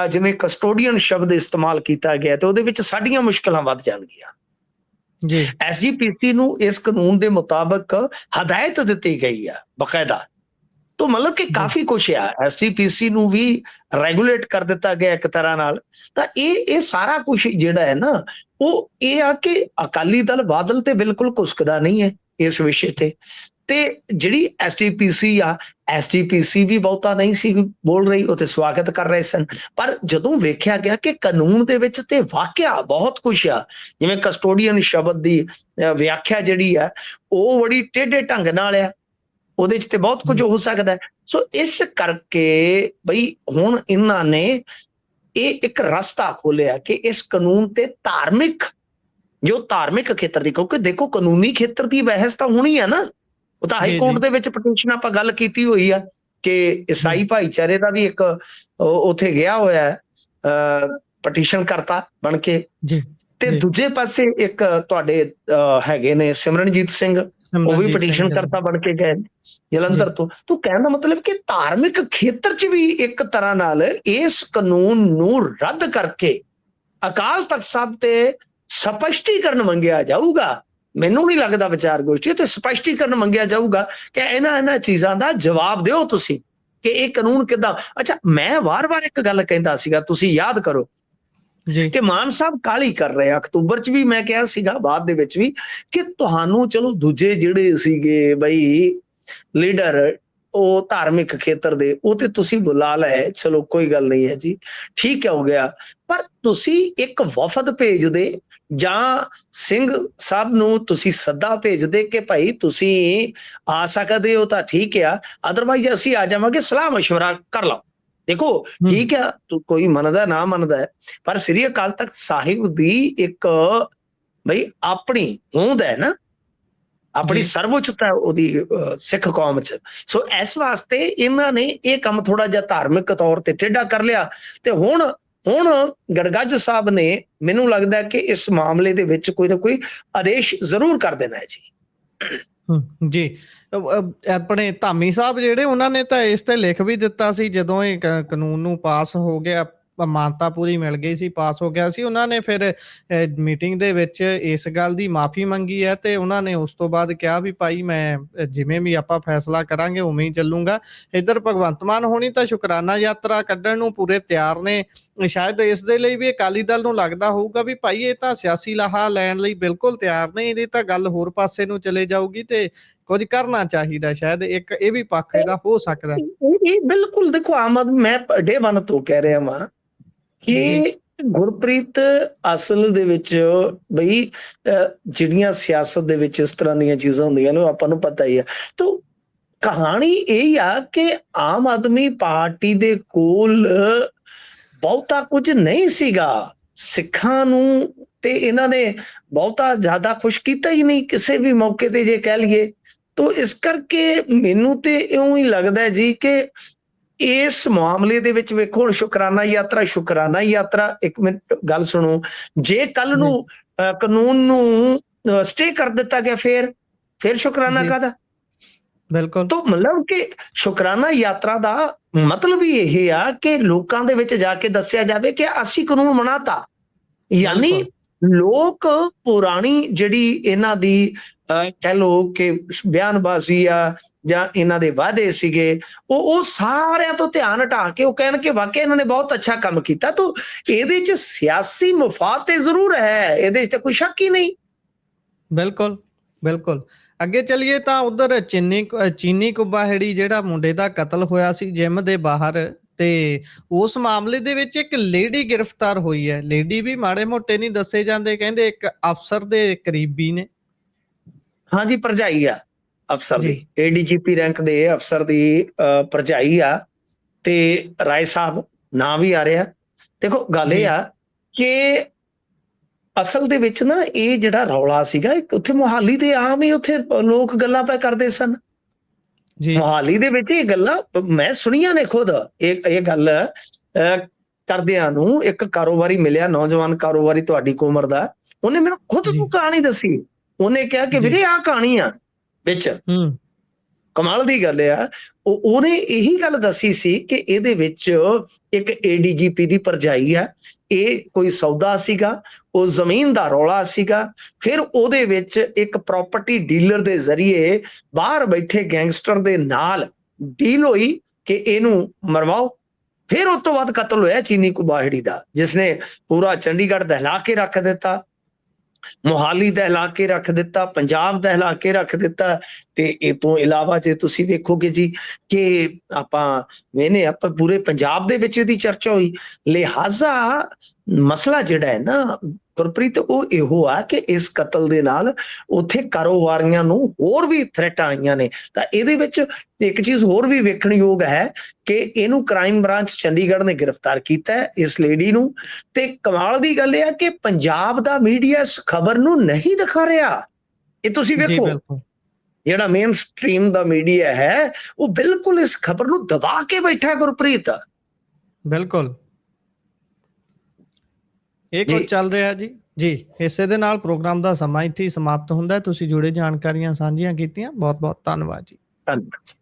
ਜਿਵੇਂ ਕਸਟੋਡੀਅਨ ਸ਼ਬਦ ਇਸਤੇਮਾਲ ਕੀਤਾ ਗਿਆ ਤੇ ਉਹਦੇ ਵਿੱਚ ਸਾਡੀਆਂ ਮੁਸ਼ਕਲਾਂ ਵੱਧ ਜਾਣਗੀਆਂ। ਜੀ ਐਸਜੀਪੀਸੀ ਨੂੰ ਇਸ ਕਾਨੂੰਨ ਦੇ ਮੁਤਾਬਕ ਹਦਾਇਤ ਦਿੱਤੀ ਗਈ ਆ ਬਕਾਇਦਾ। तो मतलब कि ਜੀ काफी कुछ है, एसजीपीसी ਨੂੰ ਵੀ ਰੈਗੂਲੇਟ ਕਰ ਦਿੱਤਾ ਗਿਆ ਇੱਕ ਤਰ੍ਹਾਂ ਨਾਲ। ਤਾਂ ਇਹ ਸਾਰਾ ਕੁਝ ਜਿਹੜਾ ਹੈ ਨਾ, ਉਹ ਇਹ ਆ ਕਿ ਅਕਾਲੀ ਦਲ ਬਾਦਲ ਤੇ ਬਿਲਕੁਲ ਘੁਸਕਦਾ ਨਹੀਂ ਹੈ ਇਸ ਵਿਸ਼ੇ ਤੇ ਜਿਹੜੀ ਐਸਜੀਪੀਸੀ ਆ, ਐਸਜੀਪੀਸੀ ਵੀ ਬਹੁਤਾ ਨਹੀਂ ਸੀ ਬੋਲ ਰਹੀ, ਉਹ ਤੇ ਸਵਾਗਤ ਕਰ ਰਹੇ ਸਨ। ਪਰ ਜਦੋਂ ਵੇਖਿਆ ਗਿਆ ਕਿ ਕਾਨੂੰਨ ਦੇ ਵਿੱਚ ਤੇ ਵਾਕਿਆ ਬਹੁਤ ਕੁਝ ਆ, ਜਿਵੇਂ ਕਸਟੋਡੀਅਨ ਸ਼ਬਦ ਦੀ ਵਿਆਖਿਆ ਜਿਹੜੀ ਆ ਉਹ ਬੜੀ ਟੇਢੇ ਢੰਗ ਨਾਲ ਆ, ਉਹਦੇ ਚ ਤੇ ਬਹੁਤ ਕੁਝ ਹੋ ਸਕਦਾ। ਸੋ ਇਸ ਕਰਕੇ ਬਈ ਹੁਣ ਇਹਨਾਂ ਨੇ ਇਹ ਇੱਕ ਰਸਤਾ ਖੋਲਿਆ ਕਿ ਇਸ ਕਾਨੂੰਨ ਤੇ ਧਾਰਮਿਕ ਖੇਤਰ ਦੀ, ਕਿਉਂਕਿ ਦੇਖੋ ਕਾਨੂੰਨੀ ਖੇਤਰ ਦੀ ਬਹਿਸ ਤਾਂ ਹੋਣੀ ਆ ਨਾ, ਉਹ ਤਾਂ ਹਾਈ ਕੋਰਟ ਦੇ ਵਿੱਚ ਪਟੀਸ਼ਨ ਆਪਾਂ ਗੱਲ ਕੀਤੀ ਹੋਈ ਆ ਕਿ ਈਸਾਈ ਭਾਈਚਾਰੇ ਦਾ ਵੀ ਇੱਕ ਉੱਥੇ ਗਿਆ ਹੋਇਆ ਹੈ ਪਟੀਸ਼ਨ ਕਰਤਾ ਬਣ ਕੇ, ਤੇ ਦੂਜੇ ਪਾਸੇ ਇੱਕ ਤੁਹਾਡੇ ਹੈਗੇ ਨੇ ਸਿਮਰਨਜੀਤ ਸਿੰਘ, ਉਹ ਵੀ ਪਟੀਸ਼ਨ ਕਰਤਾ ਬਣ ਕੇ ਗਏ ਜਲੰਧਰ ਤੋਂ। ਤਾਂ ਕਹਿਣ ਦਾ ਮਤਲਬ ਕਿ ਧਾਰਮਿਕ ਖੇਤਰ 'ਚ ਵੀ ਇੱਕ ਤਰ੍ਹਾਂ ਨਾਲ ਇਸ ਕਾਨੂੰਨ ਨੂੰ ਰੱਦ ਕਰਕੇ ਅਕਾਲ ਤਖਤ ਸਾਹਿਬ ਤੇ ਸਪਸ਼ਟੀਕਰਨ ਮੰਗਿਆ ਜਾਊਗਾ। ਮੈਨੂੰ ਨਹੀਂ ਲੱਗਦਾ ਵਿਚਾਰ ਗੋਸ਼ਟੀ ਤੇ ਸਪਸ਼ਟੀਕਰਨ ਮੰਗਿਆ ਜਾਊਗਾ ਕਿ ਇਹਨਾਂ ਚੀਜ਼ਾਂ ਦਾ ਜਵਾਬ ਦਿਓ ਤੁਸੀਂ ਕਿ ਇਹ ਕਾਨੂੰਨ ਕਿੱਦਾਂ। ਅੱਛਾ, ਮੈਂ ਵਾਰ-ਵਾਰ ਇੱਕ ਗੱਲ ਕਹਿੰਦਾ ਸੀਗਾ, ਤੁਸੀਂ ਯਾਦ ਕਰੋ ਕਿ ਮਾਨ ਸਾਹਿਬ ਕਾਹਲੀ ਕਰ ਰਹੇ ਆ। ਅਕਤੂਬਰ 'ਚ ਵੀ ਮੈਂ ਕਿਹਾ ਸੀਗਾ, ਬਾਅਦ ਦੇ ਵਿੱਚ ਵੀ, ਕਿ ਤੁਹਾਨੂੰ ਚਲੋ ਦੂਜੇ ਜਿਹੜੇ ਸੀਗੇ ਬਈ ਲੀਡਰ ਉਹ ਧਾਰਮਿਕ ਖੇਤਰ ਦੇ, ਉਹ ਤੇ ਤੁਸੀਂ ਬੁਲਾ ਲਏ, ਚਲੋ ਕੋਈ ਗੱਲ ਨਹੀਂ ਹੈ ਜੀ, ਠੀਕ ਹੋ ਗਿਆ। ਪਰ ਤੁਸੀਂ ਇੱਕ ਵਫਦ ਭੇਜਦੇ ਜਾਂ ਸਿੰਘ ਸਾਹਿਬ ਨੂੰ ਤੁਸੀਂ ਸੱਦਾ ਭੇਜਦੇ ਕਿ ਭਾਈ ਤੁਸੀਂ ਆ ਸਕਦੇ ਹੋ ਤਾਂ ਠੀਕ ਆ, ਅਦਰਵਾਈਜ਼ ਅਸੀਂ ਆ ਜਾਵਾਂਗੇ, ਸਲਾਹ ਮਸ਼ਵਰਾ ਕਰ ਲਓ। ਦੇਖੋ ਠੀਕ ਆ, ਕੋਈ ਮੰਨਦਾ ਨਾ ਮੰਨਦਾ, ਪਰ ਸ੍ਰੀ ਅਕਾਲ ਤਖਤ ਸਾਹਿਬ ਦੀ ਇੱਕ ਬਈ ਆਪਣੀ ਹੋਂਦ ਹੈ ਨਾ, ਆਪਣੀ ਸਰਵਉੱਚਤਾ ਉਹਦੀ ਸਿੱਖ ਕੌਮ 'ਚ। ਸੋ ਇਸ ਵਾਸਤੇ ਇਹਨਾਂ ਨੇ ਇਹ ਕੰਮ ਥੋੜਾ ਜਿਹਾ ਧਾਰਮਿਕ ਤੌਰ ਤੇ ਟੇਢਾ ਕਰ ਲਿਆ। ਤੇ ਹੁਣ ਗੜਗੱਜ ਸਾਹਿਬ ਨੇ ਮੈਨੂੰ ਲੱਗਦਾ ਕਿ ਇਸ ਮਾਮਲੇ ਦੇ ਵਿੱਚ ਕੋਈ ਨਾ ਕੋਈ ਆਦੇਸ਼ ਜ਼ਰੂਰ ਕਰ ਦੇਣਾ ਹੈ ਜੀ। ਜੀ ਆਪਣੇ ਧਾਮੀ ਸਾਹਿਬ ਜਿਹੜੇ, ਉਹਨਾਂ ਨੇ ਤਾਂ ਇਸ ਤੇ ਲਿਖ ਵੀ ਦਿੱਤਾ ਸੀ ਜਦੋਂ ਇਹ ਕਾਨੂੰਨ ਨੂੰ ਪਾਸ ਹੋ ਗਿਆ, ਮਾਨਤਾ ਪੂਰੀ ਮਿਲ ਗਈ ਸੀ, ਪਾਸ ਹੋ ਗਿਆ ਸੀ। ਉਹਨਾਂ ਨੇ ਫਿਰ ਮੀਟਿੰਗ ਦੇ ਵਿੱਚ ਇਸ ਗੱਲ ਦੀ ਮਾਫੀ ਮੰਗੀ ਹੈ ਤੇ ਉਹਨਾਂ ਨੇ ਉਸ ਤੋਂ ਬਾਅਦ ਕਿਹਾ ਵੀ ਭਾਈ ਮੈਂ ਜਿਵੇਂ ਵੀ ਆਪਾਂ ਫੈਸਲਾ ਕਰਾਂਗੇ ਉਵੇਂ ਹੀ ਚੱਲੂਗਾ। ਇੱਧਰ ਭਗਵੰਤ ਮਾਨ ਹੋਣੀ ਤਾਂ ਸ਼ੁਕਰਾਨਾ ਯਾਤਰਾ ਕੱਢਣ ਨੂੰ ਪੂਰੇ ਤਿਆਰ ਨੇ। ਸ਼ਾਇਦ ਇਸ ਦੇ ਲਈ ਵੀ ਅਕਾਲੀ ਦਲ ਨੂੰ ਲੱਗਦਾ ਹੋਊਗਾ ਵੀ ਭਾਈ ਇਹ ਤਾਂ ਸਿਆਸੀ ਲਾਹਾ ਲੈਣ ਲਈ ਬਿਲਕੁਲ ਤਿਆਰ ਨਹੀਂ, ਇਹਦੀ ਤਾਂ ਗੱਲ ਹੋਰ ਪਾਸੇ ਨੂੰ ਚਲੇ ਜਾਊਗੀ ਤੇ ਕੁਝ ਕਰਨਾ ਚਾਹੀਦਾ। ਸ਼ਾਇਦ ਇੱਕ ਇਹ ਵੀ ਪੱਖ ਇਹਦਾ ਹੋ ਸਕਦਾ। ਇਹ ਬਿਲਕੁਲ ਦੇਖੋ, ਆਮ ਆਦਮੀ, ਮੈਂ ਡੇ 1 ਤੋਂ ਕਹਿ ਰਿਹਾ ਵਾਂ ਕਿ ਗੁਰਪ੍ਰੀਤ ਅਸਲ ਦੇ ਵਿੱਚ ਬਈ ਜਿਹੜੀਆਂ ਸਿਆਸਤ ਦੇ ਵਿੱਚ ਇਸ ਤਰ੍ਹਾਂ ਦੀਆਂ ਚੀਜ਼ਾਂ ਹੁੰਦੀਆਂ ਨੇ ਆਪਾਂ ਨੂੰ ਪਤਾ ਹੀ ਆ। ਤਾਂ ਕਹਾਣੀ ਇਹ ਆ ਕਿ ਆਮ ਆਦਮੀ ਪਾਰਟੀ ਦੇ ਕੋਲ ਬਹੁਤਾ ਕੁਝ ਨਹੀਂ ਸੀਗਾ ਸਿੱਖਾਂ ਨੂੰ, ਤੇ ਇਹਨਾਂ ਨੇ ਬਹੁਤਾ ਜ਼ਿਆਦਾ ਖੁਸ਼ ਕੀਤਾ ਹੀ ਨਹੀਂ ਕਿਸੇ ਵੀ ਮੌਕੇ ਤੇ ਜੇ ਕਹਿ ਲਈਏ। ਤਾਂ ਇਸ ਕਰਕੇ ਮੈਨੂੰ ਤੇ ਇਉਂ ਹੀ ਲੱਗਦਾ ਜੀ ਕਿ ਇਸ ਮਾਮਲੇ ਦੇ ਵਿੱਚ ਵੇਖੋ, ਹੁਣ ਸ਼ੁਕਰਾਨਾ ਯਾਤਰਾ, ਇੱਕ ਮਿੰਟ ਗੱਲ ਸੁਣੋ, ਜੇ ਕੱਲ ਨੂੰ ਕਾਨੂੰਨ ਨੂੰ ਸਟੇ ਕਰ ਦਿੱਤਾ ਗਿਆ ਫਿਰ ਸ਼ੁਕਰਾਨਾ ਕਾਹਦਾ? ਬਿਲਕੁਲ। ਤਾਂ ਮਤਲਬ ਕਿ ਸ਼ੁਕਰਾਨਾ ਯਾਤਰਾ ਦਾ ਮਤਲਬ ਹੀ ਇਹ ਆ ਕਿ ਲੋਕਾਂ ਦੇ ਵਿੱਚ ਜਾ ਕੇ ਦੱਸਿਆ ਜਾਵੇ ਕਿ ਅਸੀਂ ਕਾਨੂੰਨ ਬਣਾਤਾ। ਯਾਨੀ ਲੋਕ ਪੁਰਾਣੀ ਜਿਹੜੀ ਇਹਨਾਂ ਦੀ ਕਹਿ ਲੋ ਕਿ ਬਿਆਨਬਾਜ਼ੀ ਆ ਜਾਂ ਇਹਨਾਂ ਦੇ ਵਾਅਦੇ ਸੀਗੇ, ਉਹ ਸਾਰਿਆਂ ਤੋਂ ਧਿਆਨ ਹਟਾ ਕੇ ਉਹ ਕਹਿਣ ਕਿ ਵਾਕਿਆ ਇਹਨਾਂ ਨੇ ਬਹੁਤ ਅੱਛਾ ਕੰਮ ਕੀਤਾ। ਤਾਂ ਇਹਦੇ 'ਚ ਸਿਆਸੀ ਮਫਾਦ ਤੇ ਜ਼ਰੂਰ ਹੈ, ਇਹਦੇ 'ਚ ਕੋਈ ਸ਼ੱਕ ਹੀ ਨਹੀਂ। ਬਿਲਕੁਲ ਬਿਲਕੁਲ। ਅੱਗੇ ਚੱਲੀਏ ਤਾਂ ਉਧਰ ਚੀਨੀ ਕੁੱਬਾਹੜੀ ਜਿਹੜਾ ਮੁੰਡੇ ਦਾ ਕਤਲ ਹੋਇਆ ਸੀ ਜਿਮ ਦੇ ਬਾਹਰ, ਤੇ ਉਸ ਮਾਮਲੇ ਦੇ ਵਿੱਚ ਇੱਕ ਲੇਡੀ ਗ੍ਰਿਫਤਾਰ ਹੋਈ ਹੈ। ਲੇਡੀ ਵੀ ਮਾੜੇ ਮੋਟੇ ਨਹੀਂ ਦੱਸੇ ਜਾਂਦੇ, ਕਹਿੰਦੇ ਇੱਕ ਅਫਸਰ ਦੇ ਕਰੀਬੀ ਨੇ। ਹਾਂਜੀ, ਭਰਜਾਈ ਆ ਅਫਸਰ ਦੀ, ADGP ਰੈਂਕ ਦੇ ਅਫਸਰ ਦੀ ਭਰਜਾਈ ਆ, ਤੇ ਰਾਏ ਸਾਹਿਬ ਨਾਂ ਵੀ ਆ ਰਿਹਾ। ਦੇਖੋ ਗੱਲ ਇਹ ਆ ਕਿ ਅਸਲ ਦੇ ਵਿੱਚ ਨਾ ਇਹ ਜਿਹੜਾ ਰੌਲਾ ਸੀਗਾ ਉੱਥੇ ਮੁਹਾਲੀ ਤੇ ਆਮ ਹੀ ਉੱਥੇ ਲੋਕ ਗੱਲਾਂ ਪੈ ਕਰਦੇ ਸਨ। ਮੁਹਾਲੀ ਦੇ ਵਿੱਚ ਇਹ ਗੱਲਾਂ ਮੈਂ ਸੁਣੀਆਂ ਨੇ ਖੁਦ। ਇਹ ਗੱਲ ਕਰਦਿਆਂ ਨੂੰ ਇੱਕ ਕਾਰੋਬਾਰੀ ਮਿਲਿਆ, ਨੌਜਵਾਨ ਕਾਰੋਬਾਰੀ ਤੁਹਾਡੀ ਉਮਰ ਦਾ, ਉਹਨੇ ਮੈਨੂੰ ਖੁਦ ਕਹਾਣੀ ਦੱਸੀ। ਉਹਨੇ ਕਿਹਾ ਕਿ ਵੀਰੇ ਆਹ ਕਹਾਣੀ ਆ ਵਿੱਚ, ਕਮਾਲ ਦੀ ਗੱਲ ਆ, ਉਹਨੇ ਇਹੀ ਗੱਲ ਦੱਸੀ ਸੀ ਕਿ ਇਹਦੇ ਵਿੱਚ ਇੱਕ ਏਡੀਜੀਪੀ ਦੀ ਭਰਜਾਈ ਆ, ਇਹ ਕੋਈ ਸੌਦਾ ਸੀਗਾ, ਉਹ ਜ਼ਮੀਨ ਦਾ ਰੌਲਾ ਸੀਗਾ। ਫਿਰ ਉਹਦੇ ਵਿੱਚ ਇੱਕ ਪ੍ਰਾਪਰਟੀ ਡੀਲਰ ਦੇ ਜ਼ਰੀਏ ਬਾਹਰ ਬੈਠੇ ਗੈਂਗਸਟਰ ਦੇ ਨਾਲ ਡੀਲ ਹੋਈ ਕਿ ਇਹਨੂੰ ਮਰਵਾਓ। ਫਿਰ ਉਸ ਤੋਂ ਬਾਅਦ ਕਤਲ ਹੋਇਆ ਚੀਨੀ ਕੁਬਾਹੜੀ ਦਾ, ਜਿਸਨੇ ਪੂਰਾ ਚੰਡੀਗੜ੍ਹ ਦਹਿਲਾ ਕੇ ਰੱਖ ਦਿੱਤਾ, ਮੋਹਾਲੀ ਦਹਿਲਾ ਕੇ ਰੱਖ ਦਿੱਤਾ, ਪੰਜਾਬ ਦਹਿਲਾ ਕੇ ਰੱਖ ਦਿੱਤਾ। ਤੇ ਇਹ ਤੋਂ ਇਲਾਵਾ ਜੇ ਤੁਸੀਂ ਵੇਖੋਗੇ ਜੀ ਕਿ ਆਪਾਂ ਪੂਰੇ ਪੰਜਾਬ ਦੇ ਵਿੱਚ ਇਹਦੀ ਚਰਚਾ ਹੋਈ। ਲਿਹਾਜ਼ਾ ਮਸਲਾ ਜਿਹੜਾ ਹੈ ਨਾ ਗੁਰਪ੍ਰੀਤ, ਉਹ ਇਹੋ ਆ ਕਿ ਇਸ ਕਤਲ ਦੇ ਨਾਲ ਉੱਥੇ ਕਾਰੋਬਾਰੀਆਂ ਨੂੰ ਹੋਰ ਵੀ ਥ੍ਰੈਟਾਂ ਆਈਆਂ ਨੇ। ਤਾਂ ਇਹਦੇ ਵਿੱਚ ਇੱਕ ਚੀਜ਼ ਹੋਰ ਵੀ ਵੇਖਣਯੋਗ ਹੈ ਕਿ ਇਹਨੂੰ ਕ੍ਰਾਈਮ ਬ੍ਰਾਂਚ ਚੰਡੀਗੜ੍ਹ ਨੇ ਗ੍ਰਿਫਤਾਰ ਕੀਤਾ ਹੈ, ਇਸ ਲੇਡੀ ਨੂੰ। ਤੇ ਕਮਾਲ ਦੀ ਗੱਲ ਇਹ ਆ ਕਿ ਪੰਜਾਬ ਦਾ ਮੀਡੀਆ ਇਸ ਖਬਰ ਨੂੰ ਨਹੀਂ ਦਿਖਾ ਰਿਹਾ। ਇਹ ਤੁਸੀਂ ਵੇਖੋ, ਜਿਹੜਾ ਮੇਨ ਸਟ੍ਰੀਮ ਦਾ ਮੀਡੀਆ ਹੈ ਉਹ ਬਿਲਕੁਲ ਇਸ ਖਬਰ ਨੂੰ ਦਬਾ ਕੇ ਬੈਠਾ ਗੁਰਪ੍ਰੀਤ। ਬਿਲਕੁਲ ਇਹ ਕੁਝ ਚੱਲ ਰਿਹਾ ਜੀ। ਇਸੇ ਦੇ ਨਾਲ ਪ੍ਰੋਗਰਾਮ ਦਾ ਸਮਾਂ ਇੱਥੇ ਹੀ ਸਮਾਪਤ ਹੁੰਦਾ ਹੈ। ਤੁਸੀਂ ਜੁੜੇ ਜਾਣਕਾਰੀਆਂ ਸਾਂਝੀਆਂ ਕੀਤੀਆਂ, ਬਹੁਤ ਬਹੁਤ ਧੰਨਵਾਦ ਜੀ। ਧੰਨਵਾਦ।